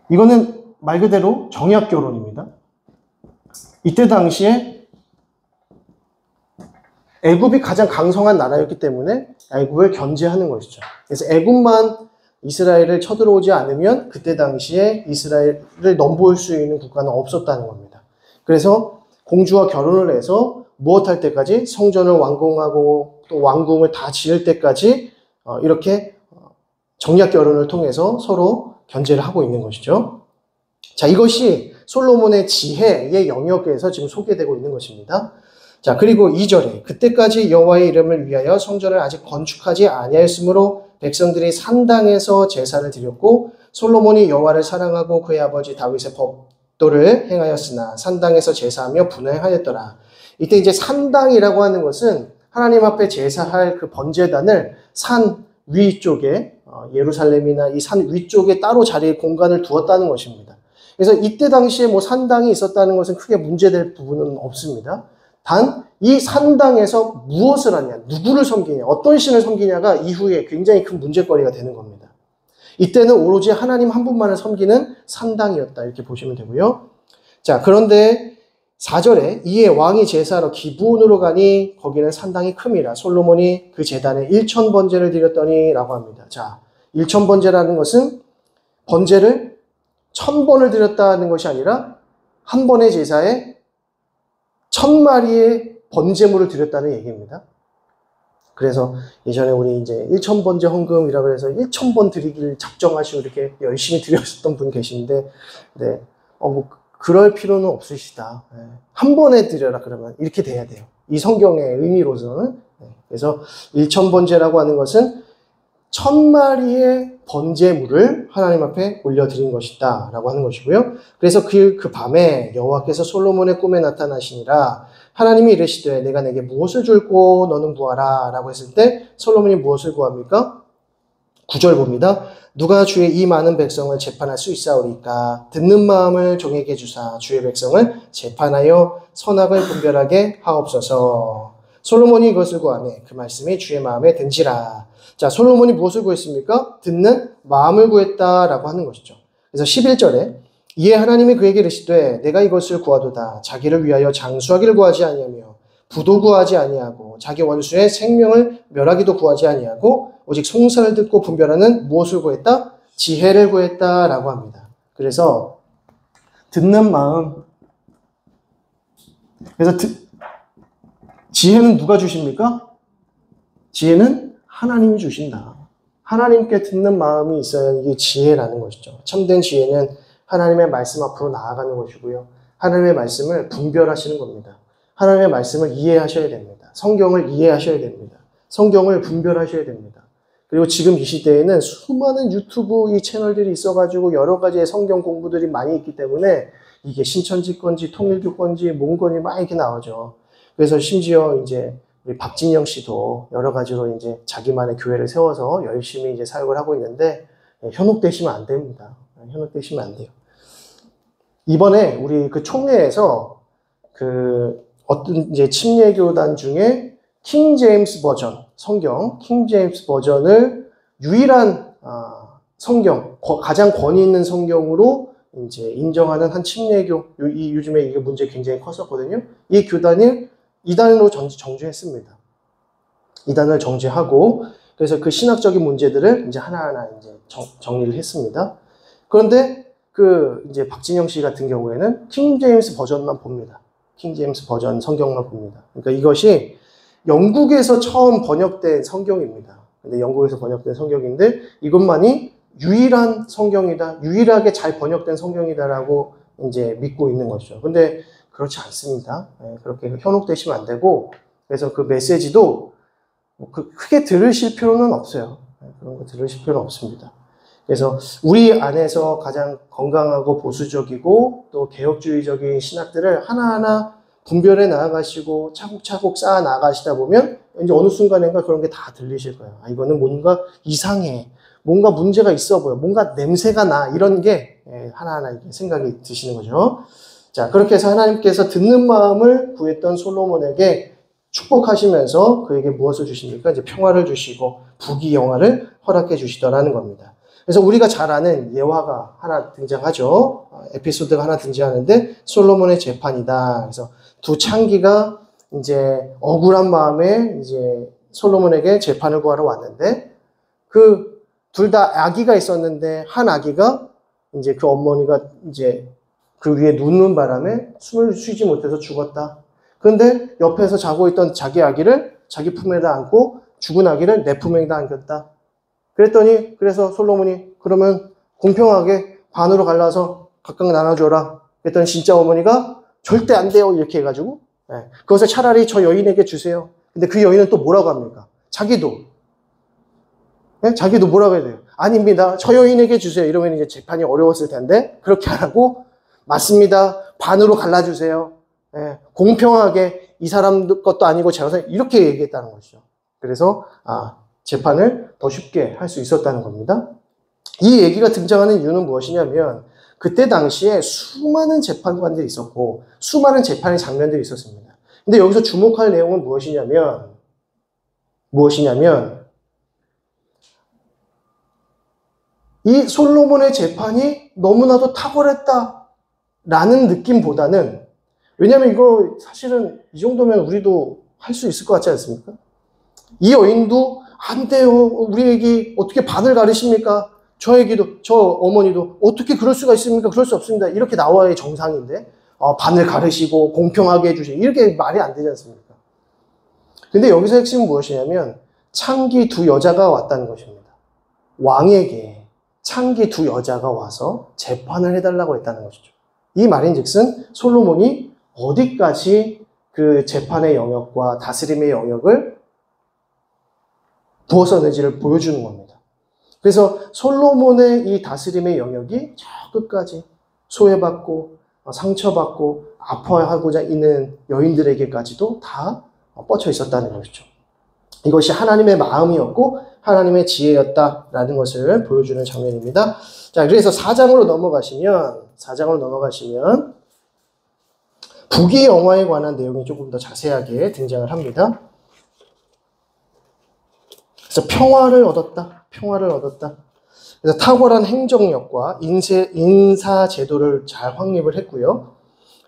이거는 말 그대로 정약 결혼입니다. 이때 당시에 애굽이 가장 강성한 나라였기 때문에 애굽을 견제하는 것이죠. 그래서 애굽만 이스라엘을 쳐들어오지 않으면 그때 당시에 이스라엘을 넘볼 수 있는 국가는 없었다는 겁니다. 그래서 공주와 결혼을 해서 무엇할 때까지 성전을 완공하고 또 왕궁을 다 지을 때까지 이렇게 정약 결혼을 통해서 서로 견제를 하고 있는 것이죠. 자, 이것이 솔로몬의 지혜의 영역에서 지금 소개되고 있는 것입니다. 자, 그리고 2절에 그때까지 여호와의 이름을 위하여 성전을 아직 건축하지 아니하였으므로 백성들이 산당에서 제사를 드렸고 솔로몬이 여호와를 사랑하고 그의 아버지 다윗의 법도를 행하였으나 산당에서 제사하며 분행하였더라. 이때 이제 산당이라고 하는 것은 하나님 앞에 제사할 그 번제단을 산 위쪽에 예루살렘이나 이 산 위쪽에 따로 자리에 공간을 두었다는 것입니다. 그래서 이때 당시에 뭐 산당이 있었다는 것은 크게 문제될 부분은 없습니다. 단 이 산당에서 무엇을 하냐, 누구를 섬기냐, 어떤 신을 섬기냐가 이후에 굉장히 큰 문제거리가 되는 겁니다. 이때는 오로지 하나님 한 분만을 섬기는 산당이었다 이렇게 보시면 되고요. 자, 그런데 4절에 이에 왕이 제사하러 기브온으로 가니 거기는 상당히 큼이라 솔로몬이 그 제단에 1000번제를 드렸더니 라고 합니다. 자, 1000번제라는 것은 번제를 1000번을 드렸다는 것이 아니라 한 번의 제사에 1000마리의 번제물을 드렸다는 얘기입니다. 그래서 예전에 우리 이제 1000번제 헌금이라고 해서 1000번 드리기를 작정하시고 이렇게 열심히 드렸었던 분 계신데, 네, 뭐 그럴 필요는 없으시다. 네. 한 번에 드려라 그러면 이렇게 돼야 돼요. 이 성경의 의미로서는. 네. 그래서 1000번제라고 하는 것은 1000마리의 번제물을 하나님 앞에 올려드린 것이다 라고 하는 것이고요. 그래서 그 밤에 여호와께서 솔로몬의 꿈에 나타나시니라 하나님이 이르시되 내가 내게 무엇을 줄고 너는 구하라 라고 했을 때 솔로몬이 무엇을 구합니까? 9절 봅니다. 누가 주의 이 많은 백성을 재판할 수 있사오리까? 듣는 마음을 종에게 주사 주의 백성을 재판하여 선악을 분별하게 하옵소서. 솔로몬이 이것을 구하매 그 말씀이 주의 마음에 든지라. 자, 솔로몬이 무엇을 구했습니까? 듣는 마음을 구했다라고 하는 것이죠. 그래서 11절에 이에 하나님이 그에게 이르시되 내가 이것을 구하도다. 자기를 위하여 장수하기를 구하지 아니하며 부도 구하지 아니하고 자기 원수의 생명을 멸하기도 구하지 아니하고 오직 송사를 듣고 분별하는 무엇을 구했다? 지혜를 구했다라고 합니다. 그래서 듣는 마음. 그래서 지혜는 누가 주십니까? 지혜는 하나님이 주신다. 하나님께 듣는 마음이 있어야 이게 지혜라는 것이죠. 참된 지혜는 하나님의 말씀 앞으로 나아가는 것이고요. 하나님의 말씀을 분별하시는 겁니다. 하나님의 말씀을 이해하셔야 됩니다. 성경을 이해하셔야 됩니다. 성경을 분별하셔야 됩니다. 그리고 지금 이 시대에는 수많은 유튜브 이 채널들이 있어가지고 여러 가지의 성경 공부들이 많이 있기 때문에 이게 신천지 건지 통일교 건지 뭔 건지 막 이렇게 나오죠. 그래서 심지어 이제 우리 박진영 씨도 여러 가지로 이제 자기만의 교회를 세워서 열심히 이제 사역을 하고 있는데 현혹되시면 안 됩니다. 현혹되시면 안 돼요. 이번에 우리 그 총회에서 그 어떤 이제 침례교단 중에 킹 제임스 버전 성경, 킹 제임스 버전을 유일한 성경, 가장 권위 있는 성경으로 이제 인정하는 한 침례교, 요즘에 이게 문제 굉장히 컸었거든요. 이 교단을 이단으로 정죄했습니다. 이단을 정죄하고 그래서 그 신학적인 문제들을 이제 하나하나 이제 정리를 했습니다. 그런데 그 이제 박진영 씨 같은 경우에는 킹 제임스 버전만 봅니다. 킹 제임스 버전 성경만 봅니다. 그러니까 이것이 영국에서 처음 번역된 성경입니다. 근데 영국에서 번역된 성경인데 이것만이 유일한 성경이다. 유일하게 잘 번역된 성경이다라고 이제 믿고 있는 거죠. 근데 그렇지 않습니다. 그렇게 현혹되시면 안 되고 그래서 그 메시지도 크게 들으실 필요는 없어요. 그런 거 들으실 필요는 없습니다. 그래서 우리 안에서 가장 건강하고 보수적이고 또 개혁주의적인 신학들을 하나하나 분별해 나아가시고 차곡차곡 쌓아 나아가시다 보면 이제 어느 순간인가 그런 게 다 들리실 거예요. 아, 이거는 뭔가 이상해. 뭔가 문제가 있어 보여. 뭔가 냄새가 나. 이런 게 하나하나 생각이 드시는 거죠. 자, 그렇게 해서 하나님께서 듣는 마음을 구했던 솔로몬에게 축복하시면서 그에게 무엇을 주십니까? 이제 평화를 주시고 부귀영화를 허락해 주시더라는 겁니다. 그래서 우리가 잘 아는 예화가 하나 등장하죠. 에피소드가 하나 등장하는데 솔로몬의 재판이다. 그래서 두 창기가 이제 억울한 마음에 이제 솔로몬에게 재판을 구하러 왔는데 그 둘 다 아기가 있었는데 한 아기가 이제 그 어머니가 이제 그 위에 눕는 바람에 숨을 쉬지 못해서 죽었다. 그런데 옆에서 자고 있던 자기 아기를 자기 품에다 안고 죽은 아기를 내 품에다 안겼다. 그랬더니 그래서 솔로몬이 그러면 공평하게 반으로 갈라서 각각 나눠줘라. 그랬더니 진짜 어머니가 절대 안 돼요 이렇게 해가지고 그것을 차라리 저 여인에게 주세요. 근데 그 여인은 또 뭐라고 합니까? 자기도 뭐라고 해야 돼요? 아닙니다. 저 여인에게 주세요. 이러면 이제 재판이 어려웠을 텐데 그렇게 안 하고 맞습니다. 반으로 갈라주세요. 공평하게 이 사람 것도 아니고 제가 이렇게 얘기했다는 것이죠. 그래서 재판을 더 쉽게 할 수 있었다는 겁니다. 이 얘기가 등장하는 이유는 무엇이냐면 그때 당시에 수많은 재판관들이 있었고 수많은 재판의 장면들이 있었습니다. 근데 여기서 주목할 내용은 무엇이냐면 이 솔로몬의 재판이 너무나도 탁월했다라는 느낌보다는 왜냐하면 이거 사실은 이 정도면 우리도 할 수 있을 것 같지 않습니까? 이 여인도 안 돼요. 우리 애기 어떻게 반을 가르십니까? 저 애기도, 저 어머니도 어떻게 그럴 수가 있습니까? 그럴 수 없습니다. 이렇게 나와야 정상인데 반을 가르시고 공평하게 해주시고 이렇게 말이 안 되지 않습니까? 근데 여기서 핵심은 무엇이냐면 창기 두 여자가 왔다는 것입니다. 왕에게 창기 두 여자가 와서 재판을 해달라고 했다는 것이죠. 이 말인즉슨 솔로몬이 어디까지 그 재판의 영역과 다스림의 영역을 부어서는지를 보여주는 겁니다. 그래서 솔로몬의 이 다스림의 영역이 저 끝까지 소외받고 상처받고 아파하고자 있는 여인들에게까지도 다 뻗쳐 있었다는 것이죠. 이것이 하나님의 마음이었고 하나님의 지혜였다라는 것을 보여주는 장면입니다. 자, 그래서 4장으로 넘어가시면 부귀 영화에 관한 내용이 조금 더 자세하게 등장을 합니다. 그래서 평화를 얻었다. 그래서 탁월한 행정력과 인사 제도를 잘 확립을 했고요.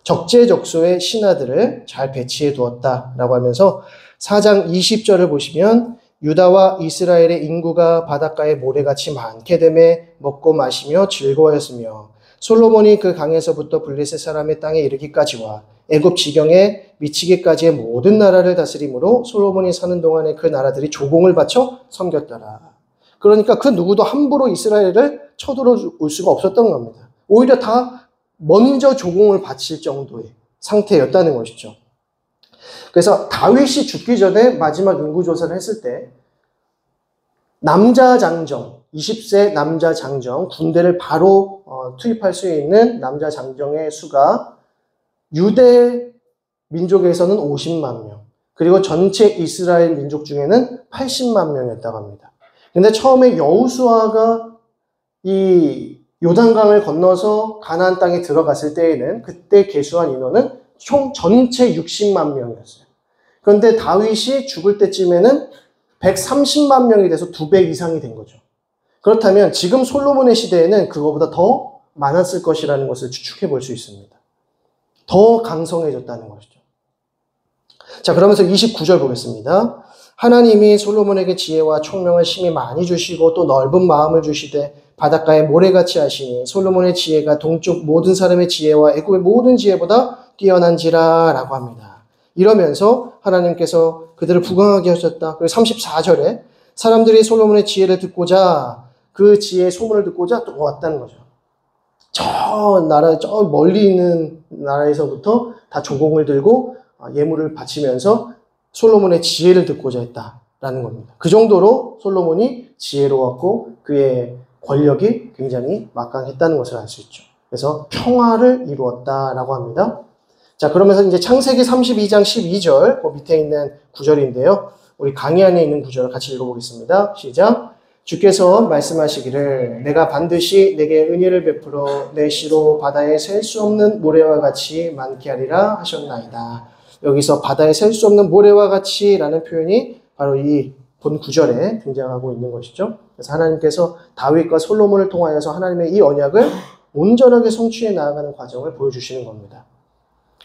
적재적소의 신하들을 잘 배치해 두었다라고 하면서 4장 20절을 보시면 유다와 이스라엘의 인구가 바닷가에 모래같이 많게 되매 먹고 마시며 즐거워했으며 솔로몬이 그 강에서부터 블레셋 사람의 땅에 이르기까지와 애굽 지경에 미치기까지의 모든 나라를 다스림으로 솔로몬이 사는 동안에 그 나라들이 조공을 바쳐 섬겼더라. 그러니까 그 누구도 함부로 이스라엘을 쳐들어올 수가 없었던 겁니다. 오히려 다 먼저 조공을 바칠 정도의 상태였다는 것이죠. 그래서 다윗이 죽기 전에 마지막 인구조사를 했을 때 남자 장정, 20세 남자 장정, 군대를 바로 투입할 수 있는 남자 장정의 수가 유대 민족에서는 50만 명, 그리고 전체 이스라엘 민족 중에는 80만 명이었다고 합니다. 근데 처음에 여호수아가 이 요단강을 건너서 가나안 땅에 들어갔을 때에는 그때 계수한 인원은 총 전체 60만 명이었어요. 그런데 다윗이 죽을 때쯤에는 130만 명이 돼서 2배 이상이 된 거죠. 그렇다면 지금 솔로몬의 시대에는 그거보다 더 많았을 것이라는 것을 추측해 볼 수 있습니다. 더 강성해졌다는 것이죠. 자, 그러면서 29절 보겠습니다. 하나님이 솔로몬에게 지혜와 총명을 심히 많이 주시고 또 넓은 마음을 주시되 바닷가에 모래같이 하시니 솔로몬의 지혜가 동쪽 모든 사람의 지혜와 애굽의 모든 지혜보다 뛰어난지라 라고 합니다. 이러면서 하나님께서 그들을 부강하게 하셨다. 그리고 34절에 사람들이 솔로몬의 지혜를 듣고자 그 지혜의 소문을 듣고자 또 왔다는 거죠. 저 멀리 있는 나라에서부터 다 조공을 들고 예물을 바치면서 솔로몬의 지혜를 듣고자 했다라는 겁니다. 그 정도로 솔로몬이 지혜로웠고 그의 권력이 굉장히 막강했다는 것을 알 수 있죠. 그래서 평화를 이루었다라고 합니다. 자, 그러면서 이제 창세기 32장 12절 그 밑에 있는 구절인데요. 우리 강의 안에 있는 구절을 같이 읽어보겠습니다. 시작. 주께서 말씀하시기를 내가 반드시 내게 은혜를 베풀어 내 시로 바다에 셀 수 없는 모래와 같이 많게 하리라 하셨나이다. 여기서 바다에 셀 수 없는 모래와 같이 라는 표현이 바로 이 본 구절에 등장하고 있는 것이죠. 그래서 하나님께서 다윗과 솔로몬을 통하여서 하나님의 이 언약을 온전하게 성취해 나아가는 과정을 보여주시는 겁니다.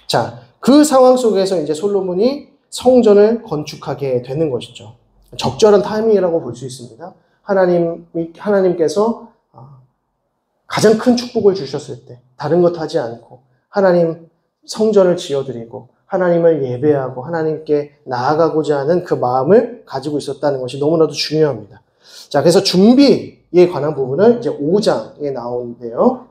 자, 그 상황 속에서 이제 솔로몬이 성전을 건축하게 되는 것이죠. 적절한 타이밍이라고 볼 수 있습니다. 하나님께서 가장 큰 축복을 주셨을 때 다른 것 하지 않고 하나님 성전을 지어드리고 하나님을 예배하고 하나님께 나아가고자 하는 그 마음을 가지고 있었다는 것이 너무나도 중요합니다. 자, 그래서 준비에 관한 부분은 이제 5장에 나오는데요.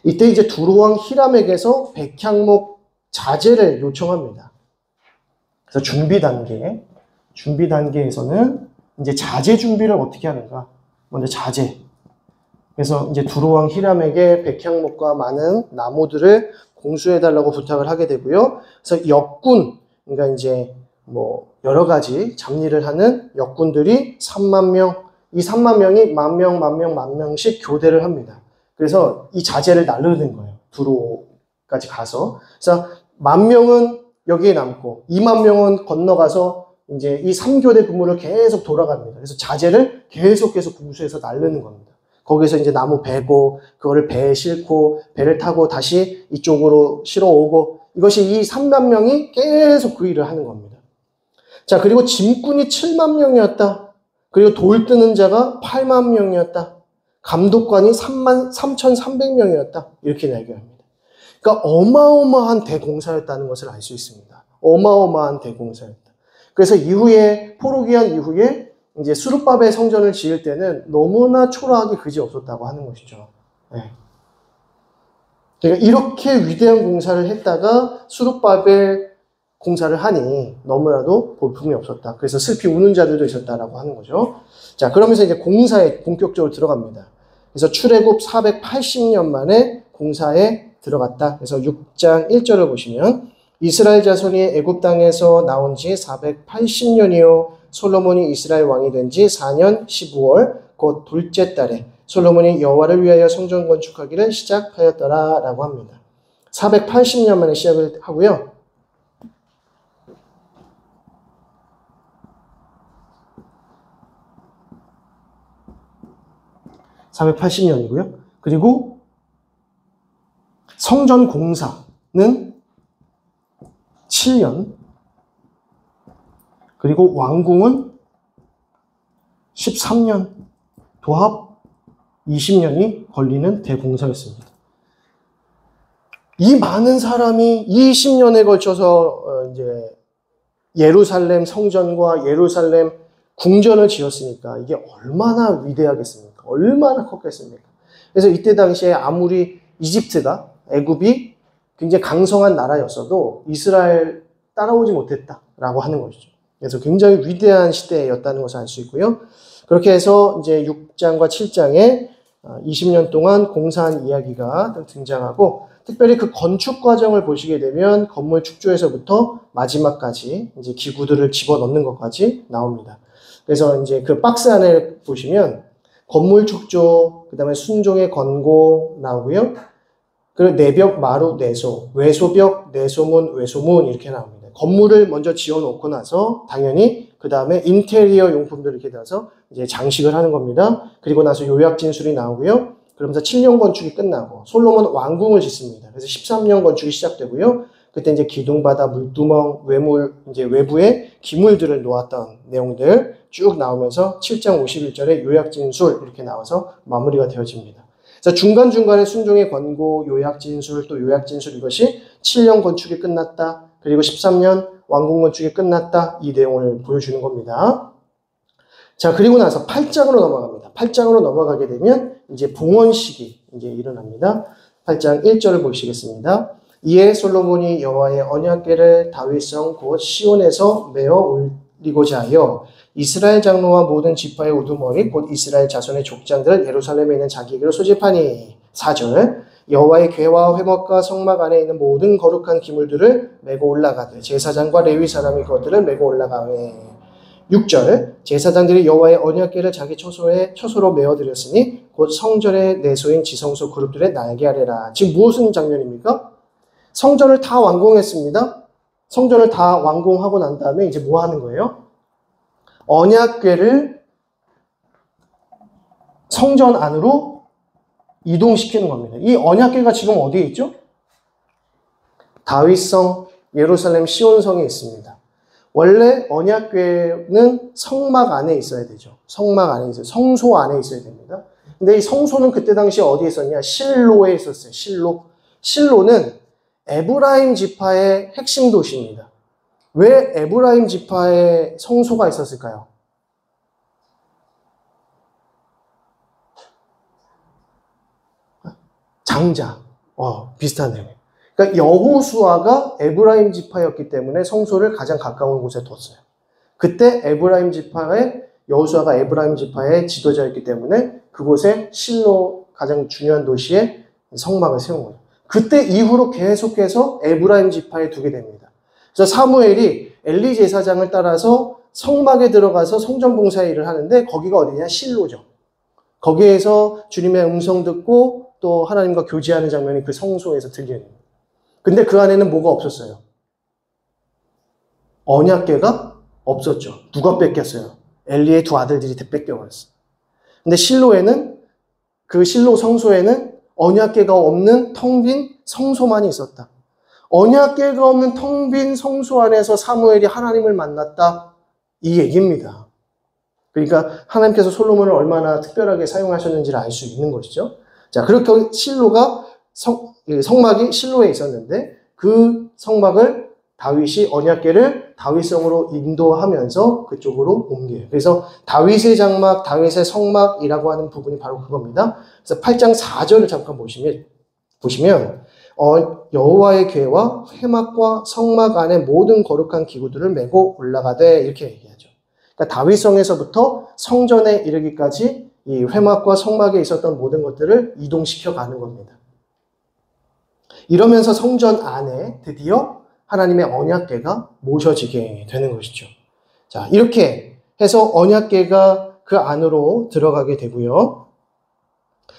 이때 이제 두로왕 히람에게서 백향목 자재를 요청합니다. 그래서 준비 단계에서는 이제 자재 준비를 어떻게 하는가? 먼저 자재. 그래서 이제 두로왕 히람에게 백향목과 많은 나무들을 공수해달라고 부탁을 하게 되고요. 그래서 역군, 그러니까 이제 뭐 여러 가지 잡일을 하는 역군들이 3만 명, 이 3만 명이 만 명씩 교대를 합니다. 그래서 이 자재를 나르는 거예요. 두로까지 가서. 그래서 10,000명은 여기에 남고 2만 명은 건너가서 이제 이 3교대 근무를 계속 돌아갑니다. 그래서 자재를 계속 공수해서 나르는 겁니다. 거기서 이제 나무 베고 그거를 배에 싣고 배를 타고 다시 이쪽으로 실어오고 이것이 이 3만 명이 계속 그 일을 하는 겁니다. 자, 그리고 짐꾼이 7만 명이었다. 그리고 돌 뜨는 자가 8만 명이었다. 감독관이 3,300명이었다. 이렇게 이야기합니다. 그러니까 어마어마한 대공사였다는 것을 알 수 있습니다. 어마어마한 대공사였다. 그래서 이후에 포로기한 이후에 이제 수룹바벨 성전을 지을 때는 너무나 초라하기 그지없었다고 하는 것이죠. 네. 그러니까 이렇게 위대한 공사를 했다가 수룹바벨 공사를 하니 너무나도 볼품이 없었다. 그래서 슬피 우는 자들도 있었다라고 하는 거죠. 자, 그러면서 이제 공사에 본격적으로 들어갑니다. 그래서 출애굽 480년 만에 공사에 들어갔다. 그래서 6장 1절을 보시면 이스라엘 자손이 애굽 땅에서 나온 지 480년이요 솔로몬이 이스라엘 왕이 된 지 4년 15월 곧 둘째 달에 솔로몬이 여호와를 위하여 성전 건축하기를 시작하였더라라고 합니다. 480년 만에 시작을 하고요. (480년이고요) 그리고 성전 공사는 7년, 그리고 완공은 13년, 도합 20년이 걸리는 대공사였습니다. 이 많은 사람이 20년에 걸쳐서 이제 예루살렘 성전과 예루살렘 궁전을 지었으니까 이게 얼마나 위대하겠습니까? 얼마나 컸겠습니까? 그래서 이때 당시에 아무리 이집트가, 애굽이 굉장히 강성한 나라였어도 이스라엘 따라오지 못했다라고 하는 것이죠. 그래서 굉장히 위대한 시대였다는 것을 알 수 있고요. 그렇게 해서 이제 6장과 7장에 20년 동안 공사한 이야기가 등장하고, 특별히 그 건축 과정을 보시게 되면 건물 축조에서부터 마지막까지 이제 기구들을 집어넣는 것까지 나옵니다. 그래서 이제 그 박스 안에 보시면 건물 축조, 그 다음에 순종의 건고 나오고요. 그리고 내벽, 마루, 내소, 외소벽, 내소문, 외소문 이렇게 나옵니다. 건물을 먼저 지어놓고 나서 당연히 그 다음에 인테리어 용품들을 이렇게 넣어서 이제 장식을 하는 겁니다. 그리고 나서 요약 진술이 나오고요. 그러면서 7년 건축이 끝나고 솔로몬 왕궁을 짓습니다. 그래서 13년 건축이 시작되고요. 그때 이제 기둥바다, 물두멍, 외물, 이제 외부에 기물들을 놓았던 내용들 쭉 나오면서 7장 51절에 요약 진술 이렇게 나와서 마무리가 되어집니다. 그래서 중간중간에 순종의 권고, 요약 진술, 또 요약 진술 이것이 7년 건축이 끝났다. 그리고 13년 왕궁 건축이 끝났다. 이 내용을 보여주는 겁니다. 자, 그리고 나서 8장으로 넘어갑니다. 8장으로 넘어가게 되면 이제 봉헌식이 이제 일어납니다. 8장 1절을 보시겠습니다. 이에 솔로몬이 여호와의 언약궤를 다윗성 곧 시온에서 메어 올리고자 하여 이스라엘 장로와 모든 지파의 우두머리 곧 이스라엘 자손의 족장들을 예루살렘에 있는 자기에게로 소집하니. 4절 여호와의 궤와 회막과 성막 안에 있는 모든 거룩한 기물들을 메고 올라가되 제사장과 레위 사람이 그것들을 메고 올라가매. 6절 제사장들이 여호와의 언약궤를 자기 처소로 메어드렸으니 곧 성전의 내소인 지성소 그룹들의 날개 아래라. 지금 무슨 장면입니까? 성전을 다 완공했습니다. 성전을 다 완공하고 난 다음에 이제 뭐 하는 거예요? 언약궤를 성전 안으로 이동시키는 겁니다. 이 언약궤가 지금 어디에 있죠? 다윗성 예루살렘 시온성에 있습니다. 원래 언약궤는 성막 안에 있어야 되죠. 성막 안에 있어요. 성소 안에 있어야 됩니다. 근데 이 성소는 그때 당시에 어디에 있었냐? 실로에 있었어요. 실로. 실로는 에브라임 지파의 핵심 도시입니다. 왜 에브라임 지파에 성소가 있었을까요? 장자. 비슷하네요. 그러니까 여호수아가 에브라임 지파였기 때문에 성소를 가장 가까운 곳에 뒀어요. 그때 에브라임 지파의 여호수아가 에브라임 지파의 지도자였기 때문에 그곳에 실로 가장 중요한 도시에 성막을 세운 거예요. 그때 이후로 계속해서 에브라임 지파에 두게 됩니다. 그래서 사무엘이 엘리 제사장을 따라서 성막에 들어가서 성전 봉사 일을 하는데 거기가 어디냐? 실로죠. 거기에서 주님의 음성 듣고 또 하나님과 교제하는 장면이 그 성소에서 들려요. 근데 그 안에는 뭐가 없었어요? 언약궤가 없었죠. 누가 뺏겼어요? 엘리의 두 아들들이 다 뺏겨버렸어요. 근데 실로에는 그 실로 성소에는 언약궤가 없는 텅 빈 성소만이 있었다. 언약궤가 없는 텅 빈 성소 안에서 사무엘이 하나님을 만났다. 이 얘기입니다. 그러니까 하나님께서 솔로몬을 얼마나 특별하게 사용하셨는지를 알 수 있는 것이죠. 자, 그렇게 실로가 성막이 실로에 있었는데 그 성막을 다윗이 언약궤를 다윗성으로 인도하면서 그쪽으로 옮겨요. 그래서 다윗의 장막, 다윗의 성막이라고 하는 부분이 바로 그겁니다. 그래서 8장 4절을 잠깐 보시면 여호와의 궤와 회막과 성막 안에 모든 거룩한 기구들을 메고 올라가되 이렇게 얘기하죠. 그러니까 다윗성에서부터 성전에 이르기까지 이 회막과 성막에 있었던 모든 것들을 이동시켜 가는 겁니다. 이러면서 성전 안에 드디어 하나님의 언약궤가 모셔지게 되는 것이죠. 자, 이렇게 해서 언약궤가 그 안으로 들어가게 되고요.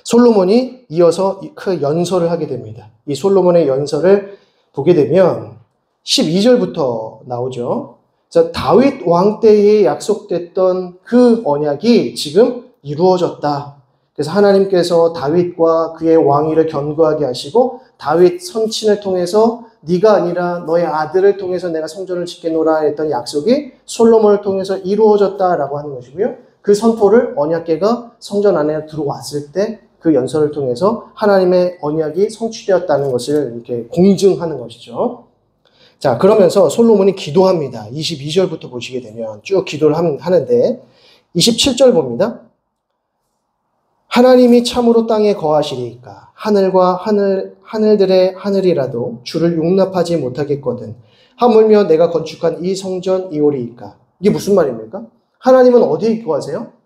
솔로몬이 이어서 그 연설을 하게 됩니다. 이 솔로몬의 연설을 보게 되면 12절부터 나오죠. 그래서 다윗 왕 때에 약속됐던 그 언약이 지금 이루어졌다. 그래서 하나님께서 다윗과 그의 왕위를 견고하게 하시고 다윗 선친을 통해서 네가 아니라 너의 아들을 통해서 내가 성전을 짓겠노라 했던 약속이 솔로몬을 통해서 이루어졌다라고 하는 것이고요. 그 선포를 언약궤가 성전 안에 들어왔을 때 그 연설을 통해서 하나님의 언약이 성취되었다는 것을 이렇게 공증하는 것이죠. 자, 그러면서 솔로몬이 기도합니다. 22절부터 보시게 되면 쭉 기도를 하는데 27절 봅니다. 하나님이 참으로 땅에 거하시리이까 하늘과 하늘들의 하늘이라도 주를 용납하지 못하겠거든 하물며 내가 건축한 이 성전 이오리이까. 이게 무슨 말입니까? 하나님은 어디에 거하세요?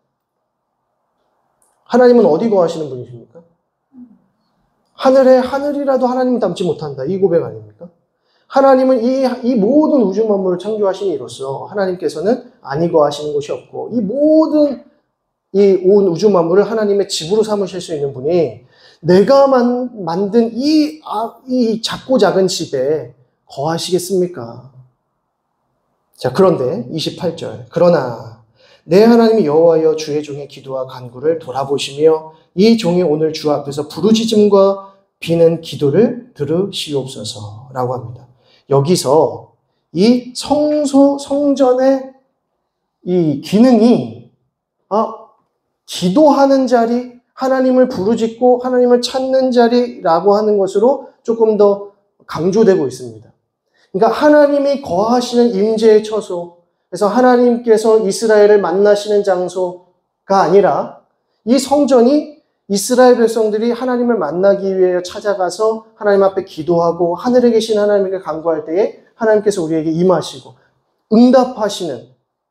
하나님은 어디 거하시는 분이십니까? 하늘의 하늘이라도 하나님은 담지 못한다. 이 고백 아닙니까? 하나님은 이 모든 우주 만물을 창조하신 이로써 하나님께서는 아니 거하시는 곳이 없고 이 모든 이 온 우주 만물을 하나님의 집으로 삼으실 수 있는 분이 내가 만든 이 작고 작은 집에 거하시겠습니까? 자, 그런데 28절. 그러나 내 하나님이 여호와여 주의 종의 기도와 간구를 돌아보시며 이 종이 오늘 주 앞에서 부르짖음과 비는 기도를 들으시옵소서라고 합니다. 여기서 이 성전의 이 기능이 기도하는 자리, 하나님을 부르짖고 하나님을 찾는 자리라고 하는 것으로 조금 더 강조되고 있습니다. 그러니까 하나님이 거하시는 임재의 처소, 그래서 하나님께서 이스라엘을 만나시는 장소가 아니라 이 성전이 이스라엘 백성들이 하나님을 만나기 위해 찾아가서 하나님 앞에 기도하고 하늘에 계신 하나님에게 간구할 때에 하나님께서 우리에게 임하시고 응답하시는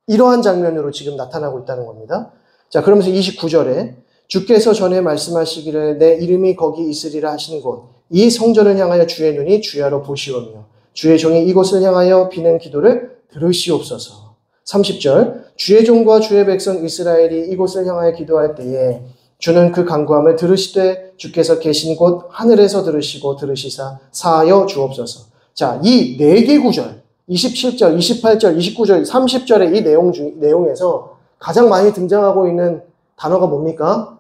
이러한 장면으로 지금 나타나고 있다는 겁니다. 자, 그러면서 29절에 주께서 전에 말씀하시기를 내 이름이 거기 있으리라 하신 곳 이 성전을 향하여 주의 눈이 주야로 보시오며 주의 종이 이곳을 향하여 비는 기도를 들으시옵소서. 30절 주의 종과 주의 백성 이스라엘이 이곳을 향하여 기도할 때에 주는 그 간구함을 들으시되 주께서 계신 곳 하늘에서 들으시고 들으시사 사하여 주옵소서. 자, 이 4개 구절 27절, 28절, 29절, 30절의 이 내용에서 가장 많이 등장하고 있는 단어가 뭡니까?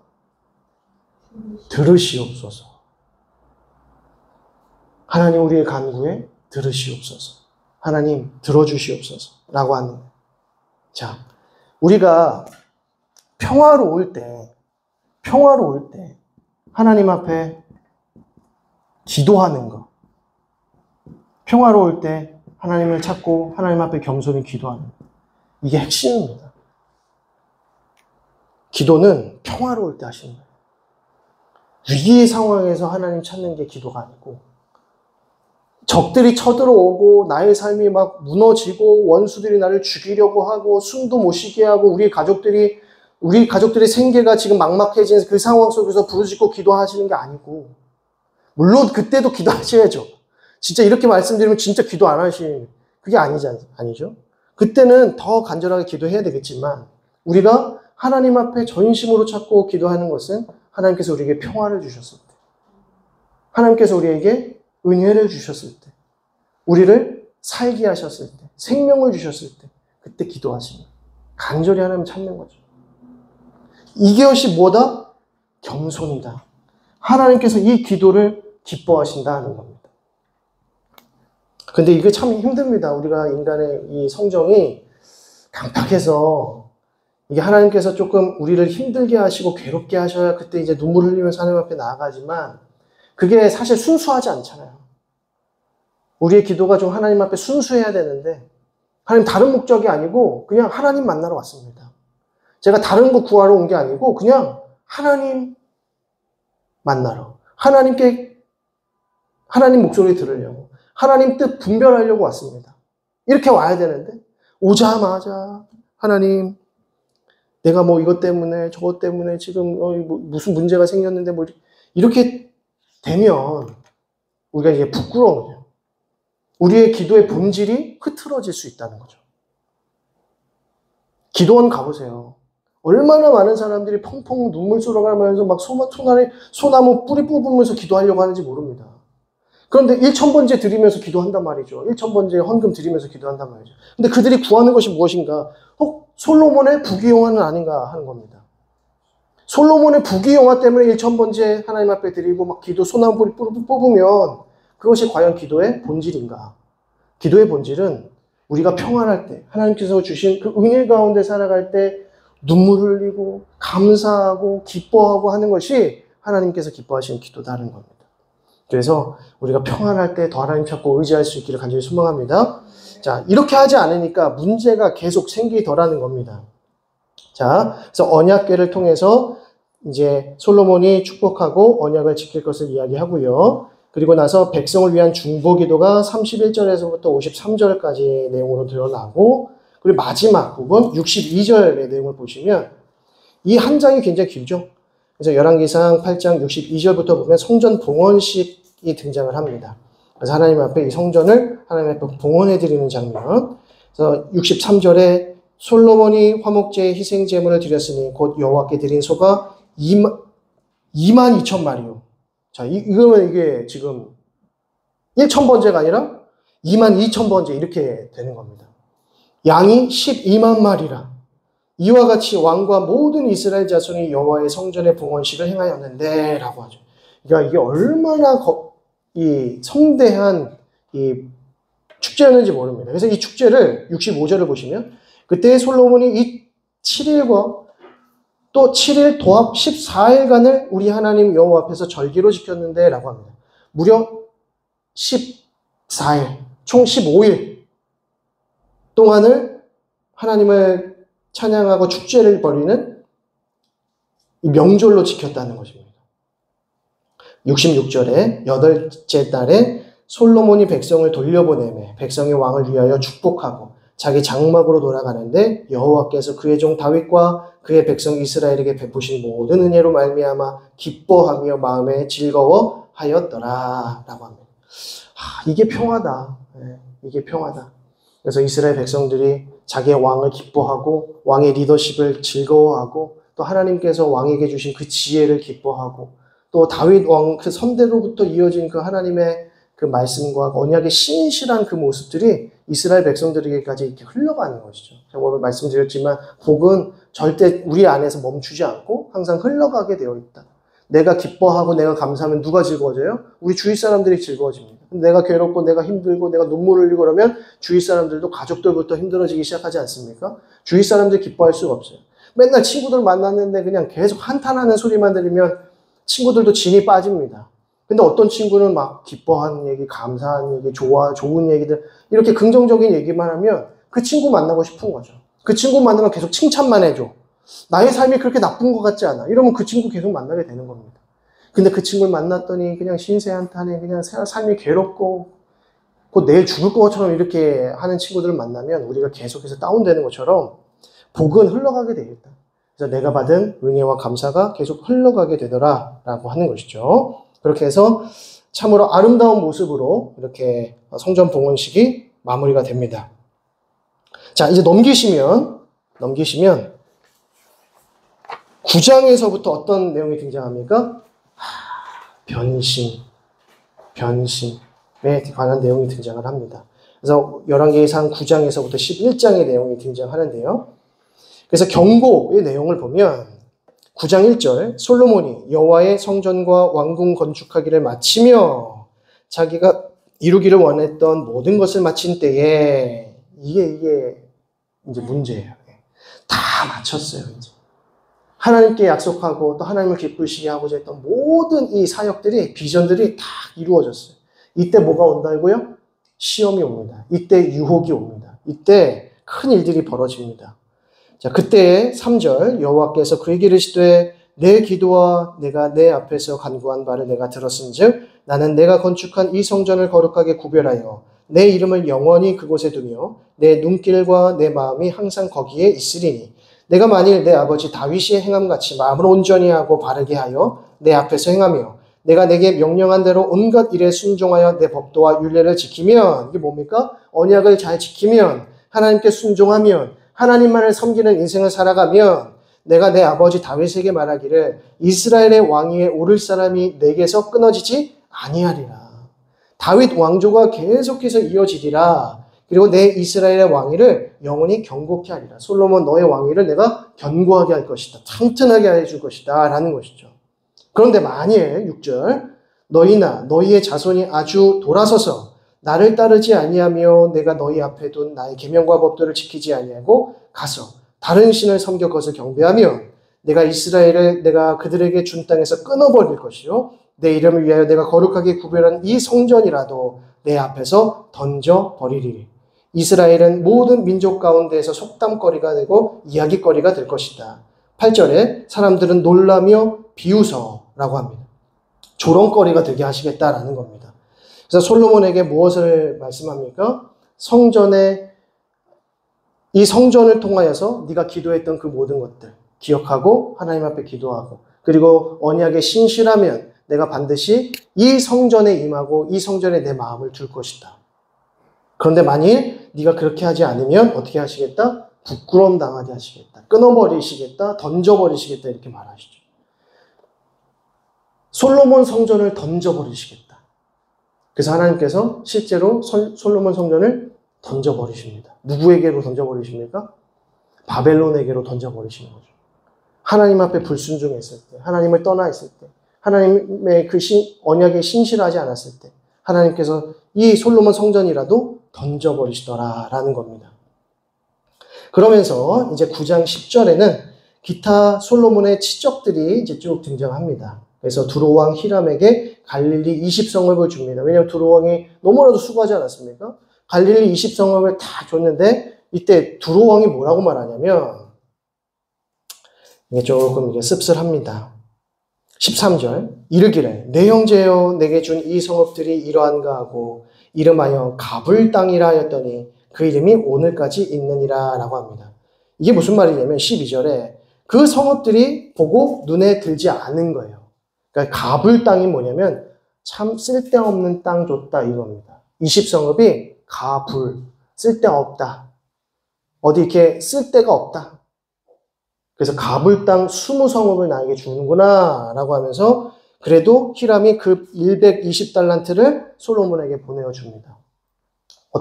들으시옵소서. 하나님 우리의 간구에 들으시옵소서. 하나님 들어주시옵소서 라고 하는 거예요. 자, 우리가 평화로울 때 하나님 앞에 기도하는 거, 평화로울 때 하나님을 찾고 하나님 앞에 겸손히 기도하는 거, 이게 핵심입니다. 기도는 평화로울 때 하시는 거예요. 위기의 상황에서 하나님 찾는 게 기도가 아니고 적들이 쳐들어오고 나의 삶이 막 무너지고 원수들이 나를 죽이려고 하고 숨도 못 쉬게 하고 우리 가족들의 생계가 지금 막막해진 그 상황 속에서 부르짖고 기도하시는 게 아니고, 물론 그때도 기도하셔야죠. 진짜 이렇게 말씀드리면 진짜 기도 안 하시는 그게 아니죠. 그때는 더 간절하게 기도해야 되겠지만 우리가 하나님 앞에 전심으로 찾고 기도하는 것은 하나님께서 우리에게 평화를 주셨을 때, 하나님께서 우리에게 은혜를 주셨을 때, 우리를 살게 하셨을 때, 생명을 주셨을 때, 그때 기도하시는 거예요. 간절히 하나님 찾는 거죠. 이것이 뭐다? 겸손이다. 하나님께서 이 기도를 기뻐하신다 하는 겁니다. 근데 이게 참 힘듭니다. 우리가 인간의 이 성정이 강팍해서 이게 하나님께서 조금 우리를 힘들게 하시고 괴롭게 하셔야 그때 이제 눈물 흘리면서 하나님 앞에 나아가지만 그게 사실 순수하지 않잖아요. 우리의 기도가 좀 하나님 앞에 순수해야 되는데 하나님 다른 목적이 아니고 그냥 하나님 만나러 왔습니다. 제가 다른 거 구하러 온 게 아니고 그냥 하나님 만나러 하나님 목소리 들으려고 하나님 뜻 분별하려고 왔습니다. 이렇게 와야 되는데 오자마자 하나님 내가 뭐 이것 때문에 저것 때문에 지금 무슨 문제가 생겼는데 뭐 이렇게 되면 우리가 이제 부끄러운 거죠. 우리의 기도의 본질이 흐트러질 수 있다는 거죠. 기도원 가보세요. 얼마나 많은 사람들이 펑펑 눈물 쏟아가면서 막 소나무 뿌리 뽑으면서 기도하려고 하는지 모릅니다. 그런데 1,000번째 드리면서 기도한단 말이죠. 1,000번째 헌금 드리면서 기도한단 말이죠. 근데 그들이 구하는 것이 무엇인가? 혹 솔로몬의 부귀영화는 아닌가 하는 겁니다. 솔로몬의 부귀영화 때문에 1,000번째 하나님 앞에 드리고 막 기도 소나무 뿌리 뽑으면 그것이 과연 기도의 본질인가? 기도의 본질은 우리가 평안할 때 하나님께서 주신 그 은혜 가운데 살아갈 때 눈물 흘리고 감사하고 기뻐하고 하는 것이 하나님께서 기뻐하시는 기도다는 겁니다. 그래서 우리가 평안할 때 더 하나님 찾고 의지할 수 있기를 간절히 소망합니다. 자, 이렇게 하지 않으니까 문제가 계속 생기더라는 겁니다. 자, 그래서 언약궤를 통해서 이제 솔로몬이 축복하고 언약을 지킬 것을 이야기하고요. 그리고 나서 백성을 위한 중보기도가 31절에서부터 53절까지의 내용으로 드러나고 그리고 마지막 부분 62절의 내용을 보시면 이 한 장이 굉장히 길죠. 그래서 열왕기상 8장 62절부터 보면 성전 봉헌식이 등장을 합니다. 그래서 하나님 앞에 이 성전을 하나님 앞에 봉헌해드리는 장면. 그래서 63절에 솔로몬이 화목제의 희생제물을 드렸으니 곧 여호와께 드린 소가 22,000마리요. 자, 이거면 이게 지금 1,000번째가 아니라 22,000번째 이렇게 되는 겁니다. 양이 12만 마리라. 이와 같이 왕과 모든 이스라엘 자손이 여호와의 성전의 봉헌식을 행하였는데 라고 하죠. 그러니까 이게 얼마나 이 성대한 이 축제였는지 모릅니다. 그래서 이 축제를 65절을 보시면 그때 솔로몬이 이 7일과 또 7일 도합 14일간을 우리 하나님 여호와 앞에서 절기로 지켰는데 라고 합니다. 무려 14일, 총 15일 동안을 하나님을 찬양하고 축제를 벌이는 이 명절로 지켰다는 것입니다. 66절에 8째 달에 솔로몬이 백성을 돌려보내매 백성의 왕을 위하여 축복하고 자기 장막으로 돌아가는데 여호와께서 그의 종 다윗과 그의 백성 이스라엘에게 베푸신 모든 은혜로 말미암아 기뻐하며 마음에 즐거워하였더라 라고 합니다. 이게 평화다. 이게 평화다. 그래서 이스라엘 백성들이 자기의 왕을 기뻐하고 왕의 리더십을 즐거워하고 또 하나님께서 왕에게 주신 그 지혜를 기뻐하고 또 다윗 왕 그 선대로부터 이어진 그 하나님의 그 말씀과 언약의 신실한 그 모습들이 이스라엘 백성들에게까지 이렇게 흘러가는 것이죠. 제가 오늘 말씀드렸지만 복은 절대 우리 안에서 멈추지 않고 항상 흘러가게 되어 있다. 내가 기뻐하고 내가 감사하면 누가 즐거워져요? 우리 주위 사람들이 즐거워집니다. 내가 괴롭고 내가 힘들고 내가 눈물 흘리고 그러면 주위 사람들도 가족들부터 힘들어지기 시작하지 않습니까? 주위 사람들이 기뻐할 수가 없어요. 맨날 친구들 만났는데 그냥 계속 한탄하는 소리만 들으면 친구들도 진이 빠집니다. 근데 어떤 친구는 막 기뻐하는 얘기, 감사한 얘기, 좋은 얘기들 이렇게 긍정적인 얘기만 하면 그 친구 만나고 싶은 거죠. 그 친구 만나면 계속 칭찬만 해줘. 나의 삶이 그렇게 나쁜 것 같지 않아. 이러면 그 친구 계속 만나게 되는 겁니다. 근데 그 친구를 만났더니 그냥 신세한탄해, 그냥 삶이 괴롭고 곧 내일 죽을 것처럼 이렇게 하는 친구들을 만나면 우리가 계속해서 다운되는 것처럼 복은 흘러가게 되겠다. 그래서 내가 받은 은혜와 감사가 계속 흘러가게 되더라 라고 하는 것이죠. 그렇게 해서 참으로 아름다운 모습으로 이렇게 성전 봉헌식이 마무리가 됩니다. 자, 이제 넘기시면 9장에서부터 어떤 내용이 등장합니까? 변심에 관한 내용이 등장을 합니다. 그래서 열왕기상 9장에서부터 11장의 내용이 등장하는데요. 그래서 경고의 내용을 보면 9장 1절 솔로몬이 여호와의 성전과 왕궁 건축하기를 마치며 자기가 이루기를 원했던 모든 것을 마친 때에 이게 이제 문제예요. 다 마쳤어요. 이제 하나님께 약속하고 또 하나님을 기쁘시게 하고자 했던 모든 이 사역들이 비전들이 다 이루어졌어요. 이때 뭐가 온다고요? 시험이 옵니다. 이때 유혹이 옵니다. 이때 큰 일들이 벌어집니다. 자, 그때 3절 여호와께서 그에게 이르시되 내 기도와 내가 내 앞에서 간구한 바를 내가 들었은즉 나는 내가 건축한 이 성전을 거룩하게 구별하여 내 이름을 영원히 그곳에 두며 내 눈길과 내 마음이 항상 거기에 있으리니 내가 만일 내 아버지 다윗이 행함같이 마음을 온전히 하고 바르게 하여 내 앞에서 행하며 내가 내게 명령한 대로 온갖 일에 순종하여 내 법도와 율례를 지키면 이게 뭡니까? 언약을 잘 지키면 하나님께 순종하면 하나님만을 섬기는 인생을 살아가면 내가 내 아버지 다윗에게 말하기를 이스라엘의 왕위에 오를 사람이 내게서 끊어지지 아니하리라. 다윗 왕조가 계속해서 이어지리라. 그리고 내 이스라엘의 왕위를 영원히 견고케 하리라. 솔로몬 너의 왕위를 내가 견고하게 할 것이다. 튼튼하게 해줄 것이다. 라는 것이죠. 그런데 만일 6절 너희나 너희의 자손이 아주 돌아서서 나를 따르지 아니하며 내가 너희 앞에 둔 나의 계명과 법도를 지키지 아니하고 가서 다른 신을 섬겨 그것을 경배하며 내가 이스라엘을 내가 그들에게 준 땅에서 끊어버릴 것이요 내 이름을 위하여 내가 거룩하게 구별한 이 성전이라도 내 앞에서 던져버리리니 이스라엘은 모든 민족 가운데에서 속담거리가 되고 이야기거리가 될 것이다. 8절에 사람들은 놀라며 비웃어라고 합니다. 조롱거리가 되게 하시겠다라는 겁니다. 그래서 솔로몬에게 무엇을 말씀합니까? 이 성전을 통하여서 네가 기도했던 그 모든 것들 기억하고 하나님 앞에 기도하고 그리고 언약에 신실하면 내가 반드시 이 성전에 임하고 이 성전에 내 마음을 둘 것이다. 그런데 만일 네가 그렇게 하지 않으면 어떻게 하시겠다? 부끄러움 당하게 하시겠다. 끊어버리시겠다. 던져버리시겠다. 이렇게 말하시죠. 솔로몬 성전을 던져버리시겠다. 그래서 하나님께서 실제로 솔로몬 성전을 던져버리십니다. 누구에게로 던져버리십니까? 바벨론에게로 던져버리시는 거죠. 하나님 앞에 불순종했을 때, 하나님을 떠나 있을 때, 하나님의 그 언약에 신실하지 않았을 때 하나님께서 이 솔로몬 성전이라도 던져버리시더라라는 겁니다. 그러면서 이제 9장 10절에는 기타 솔로몬의 치적들이 이제 쭉 등장합니다. 그래서 두로왕 히람에게 갈릴리 20성읍을 줍니다. 왜냐하면 두로왕이 너무나도 수고하지 않았습니까? 갈릴리 20성읍을 다 줬는데 이때 두로왕이 뭐라고 말하냐면 이게 조금 이게 씁쓸합니다. 13절 이르기를 내 형제여 내게 준 이 성읍들이 이러한가 하고 이름하여 가불 땅이라 하였더니 그 이름이 오늘까지 있느니라 라고 합니다. 이게 무슨 말이냐면 12절에 그 성읍들이 보고 눈에 들지 않은 거예요. 그러니까 가불 땅이 뭐냐면 참 쓸데없는 땅 줬다 이겁니다. 20성읍이 가불 쓸데없다. 어디 이렇게 쓸데가 없다. 그래서 가불 땅 20성읍을 나에게 주는구나 라고 하면서 그래도 히람이 그 120달란트를 솔로몬에게 보내줍니다.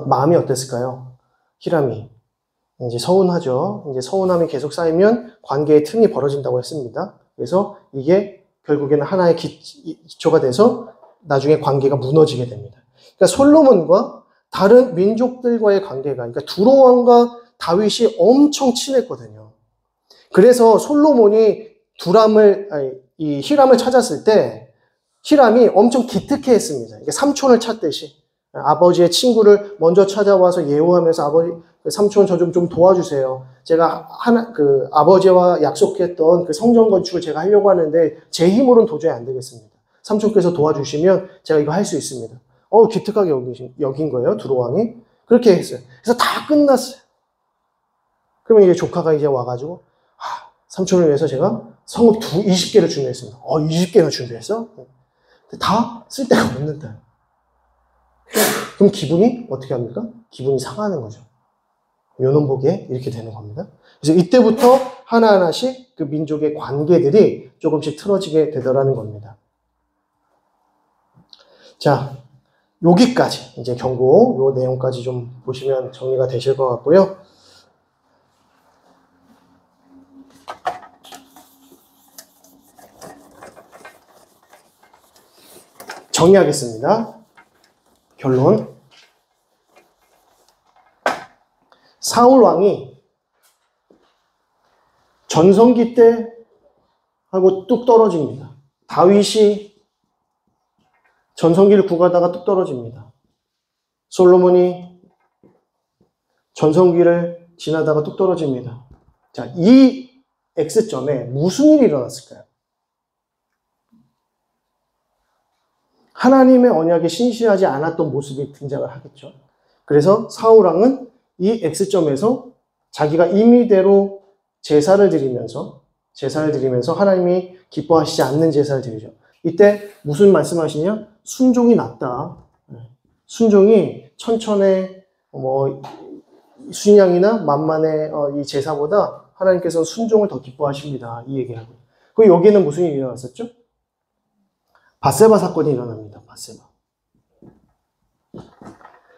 마음이 어땠을까요? 히람이 이제 서운하죠. 이제 서운함이 계속 쌓이면 관계의 틈이 벌어진다고 했습니다. 그래서 이게 결국에는 하나의 기초가 돼서 나중에 관계가 무너지게 됩니다. 그러니까 솔로몬과 다른 민족들과의 관계가, 그러니까 두로왕과 다윗이 엄청 친했거든요. 그래서 솔로몬이 이 히람을 찾았을 때 히람이 엄청 기특해했습니다. 이게 삼촌을 찾듯이 아버지의 친구를 먼저 찾아와서 예우하면서 아버지 삼촌 저 좀 도와주세요. 제가 아버지와 약속했던 그 성전 건축을 제가 하려고 하는데 제 힘으로는 도저히 안 되겠습니다. 삼촌께서 도와주시면 제가 이거 할 수 있습니다. 기특하게 여긴 거예요, 두로왕이. 그렇게 했어요. 그래서 다 끝났어요. 그러면 이제 조카가 이제 와가지고 삼촌을 위해서 제가 성읍 20개를 준비했습니다. 20개나 준비했어? 다 쓸데가 없는데. 그럼 기분이 어떻게 합니까? 기분이 상하는 거죠. 요놈 보기에 이렇게 되는 겁니다. 그래서 이때부터 하나하나씩 그 민족의 관계들이 조금씩 틀어지게 되더라는 겁니다. 자, 여기까지 이제 경고 요 내용까지 좀 보시면 정리가 되실 것 같고요. 정리하겠습니다. 결론. 사울 왕이 전성기 때 하고 뚝 떨어집니다. 다윗이 전성기를 구가다가 뚝 떨어집니다. 솔로몬이 전성기를 지나다가 뚝 떨어집니다. 자, 이 X점에 무슨 일이 일어났을까요? 하나님의 언약에 신실하지 않았던 모습이 등장을 하겠죠. 그래서 사울왕은 이 X점에서 자기가 임의대로 제사를 드리면서 하나님이 기뻐하시지 않는 제사를 드리죠. 이때 무슨 말씀하시냐? 순종이 낫다. 순종이 천천의 순양이나 만만의 이 제사보다 하나님께서는 순종을 더 기뻐하십니다. 이 얘기하고요. 그리고 여기에는 무슨 일이 일어났었죠? 밧세바 사건이 일어납니다. 밧세바.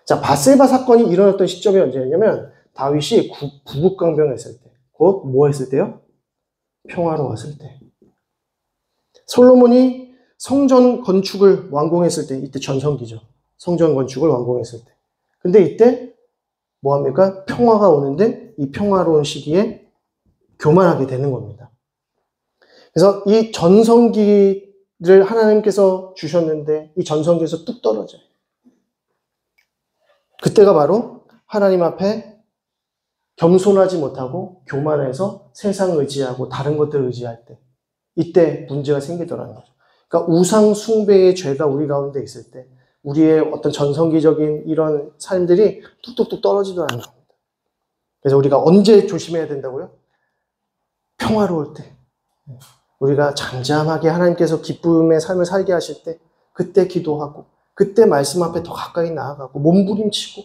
자, 밧세바 사건이 일어났던 시점이 언제였냐면 다윗이 구국강병했을 때, 곧 뭐 했을 때요? 평화로웠을 때. 솔로몬이 성전 건축을 완공했을 때, 이때 전성기죠. 성전 건축을 완공했을 때. 근데 이때 뭐 합니까? 평화가 오는데 이 평화로운 시기에 교만하게 되는 겁니다. 그래서 이 전성기를 하나님께서 주셨는데 이 전성기에서 뚝 떨어져요. 그때가 바로 하나님 앞에 겸손하지 못하고 교만해서 세상 의지하고 다른 것들 의지할 때, 이때 문제가 생기더라는 거죠. 그러니까 우상 숭배의 죄가 우리 가운데 있을 때 우리의 어떤 전성기적인 이런 삶들이 뚝뚝뚝 떨어지더라는 겁니다. 그래서 우리가 언제 조심해야 된다고요? 평화로울 때, 우리가 잠잠하게 하나님께서 기쁨의 삶을 살게 하실 때, 그때 기도하고 그때 말씀 앞에 더 가까이 나아가고 몸부림치고,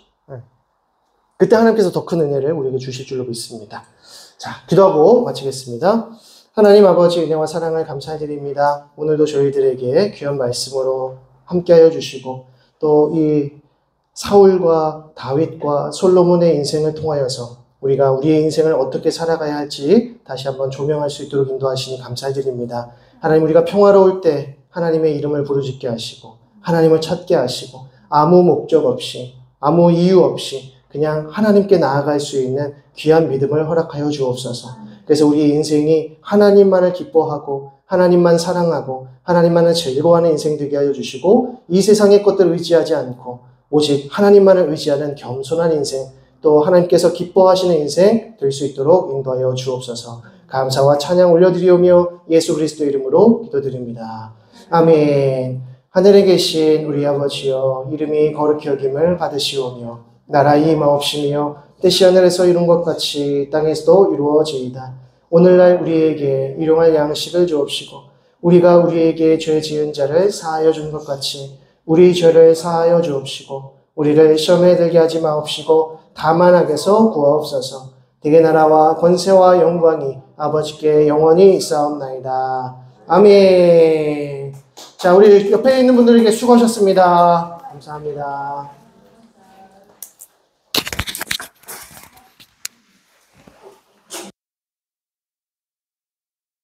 그때 하나님께서 더 큰 은혜를 우리에게 주실 줄로 믿습니다. 자, 기도하고 마치겠습니다. 하나님 아버지 은혜와 사랑을 감사드립니다. 오늘도 저희들에게 귀한 말씀으로 함께하여 주시고 또 이 사울과 다윗과 솔로몬의 인생을 통하여서 우리가 우리의 인생을 어떻게 살아가야 할지 다시 한번 조명할 수 있도록 인도하시니 감사드립니다. 하나님, 우리가 평화로울 때 하나님의 이름을 부르짖게 하시고 하나님을 찾게 하시고 아무 목적 없이 아무 이유 없이 그냥 하나님께 나아갈 수 있는 귀한 믿음을 허락하여 주옵소서. 그래서 우리의 인생이 하나님만을 기뻐하고 하나님만 사랑하고 하나님만을 즐거워하는 인생 되게 하여 주시고 이 세상의 것들을 의지하지 않고 오직 하나님만을 의지하는 겸손한 인생, 또 하나님께서 기뻐하시는 인생 될 수 있도록 인도하여 주옵소서. 감사와 찬양 올려드리오며 예수 그리스도 이름으로 기도드립니다. 아멘. 하늘에 계신 우리 아버지여, 이름이 거룩히 여김을 받으시오며 나라의 임하옵시며 뜻이 하늘에서 이룬 것 같이 땅에서도 이루어지이다. 오늘날 우리에게 일용할 양식을 주옵시고 우리가 우리에게 죄 지은 자를 사하여 준 것 같이 우리 죄를 사하여 주옵시고 우리를 시험에 들게 하지 마옵시고 다만 악에서 구하옵소서. 대개 나라와 권세와 영광이 아버지께 영원히 있사옵나이다. 아멘. 자, 우리 옆에 있는 분들에게 수고하셨습니다. 감사합니다.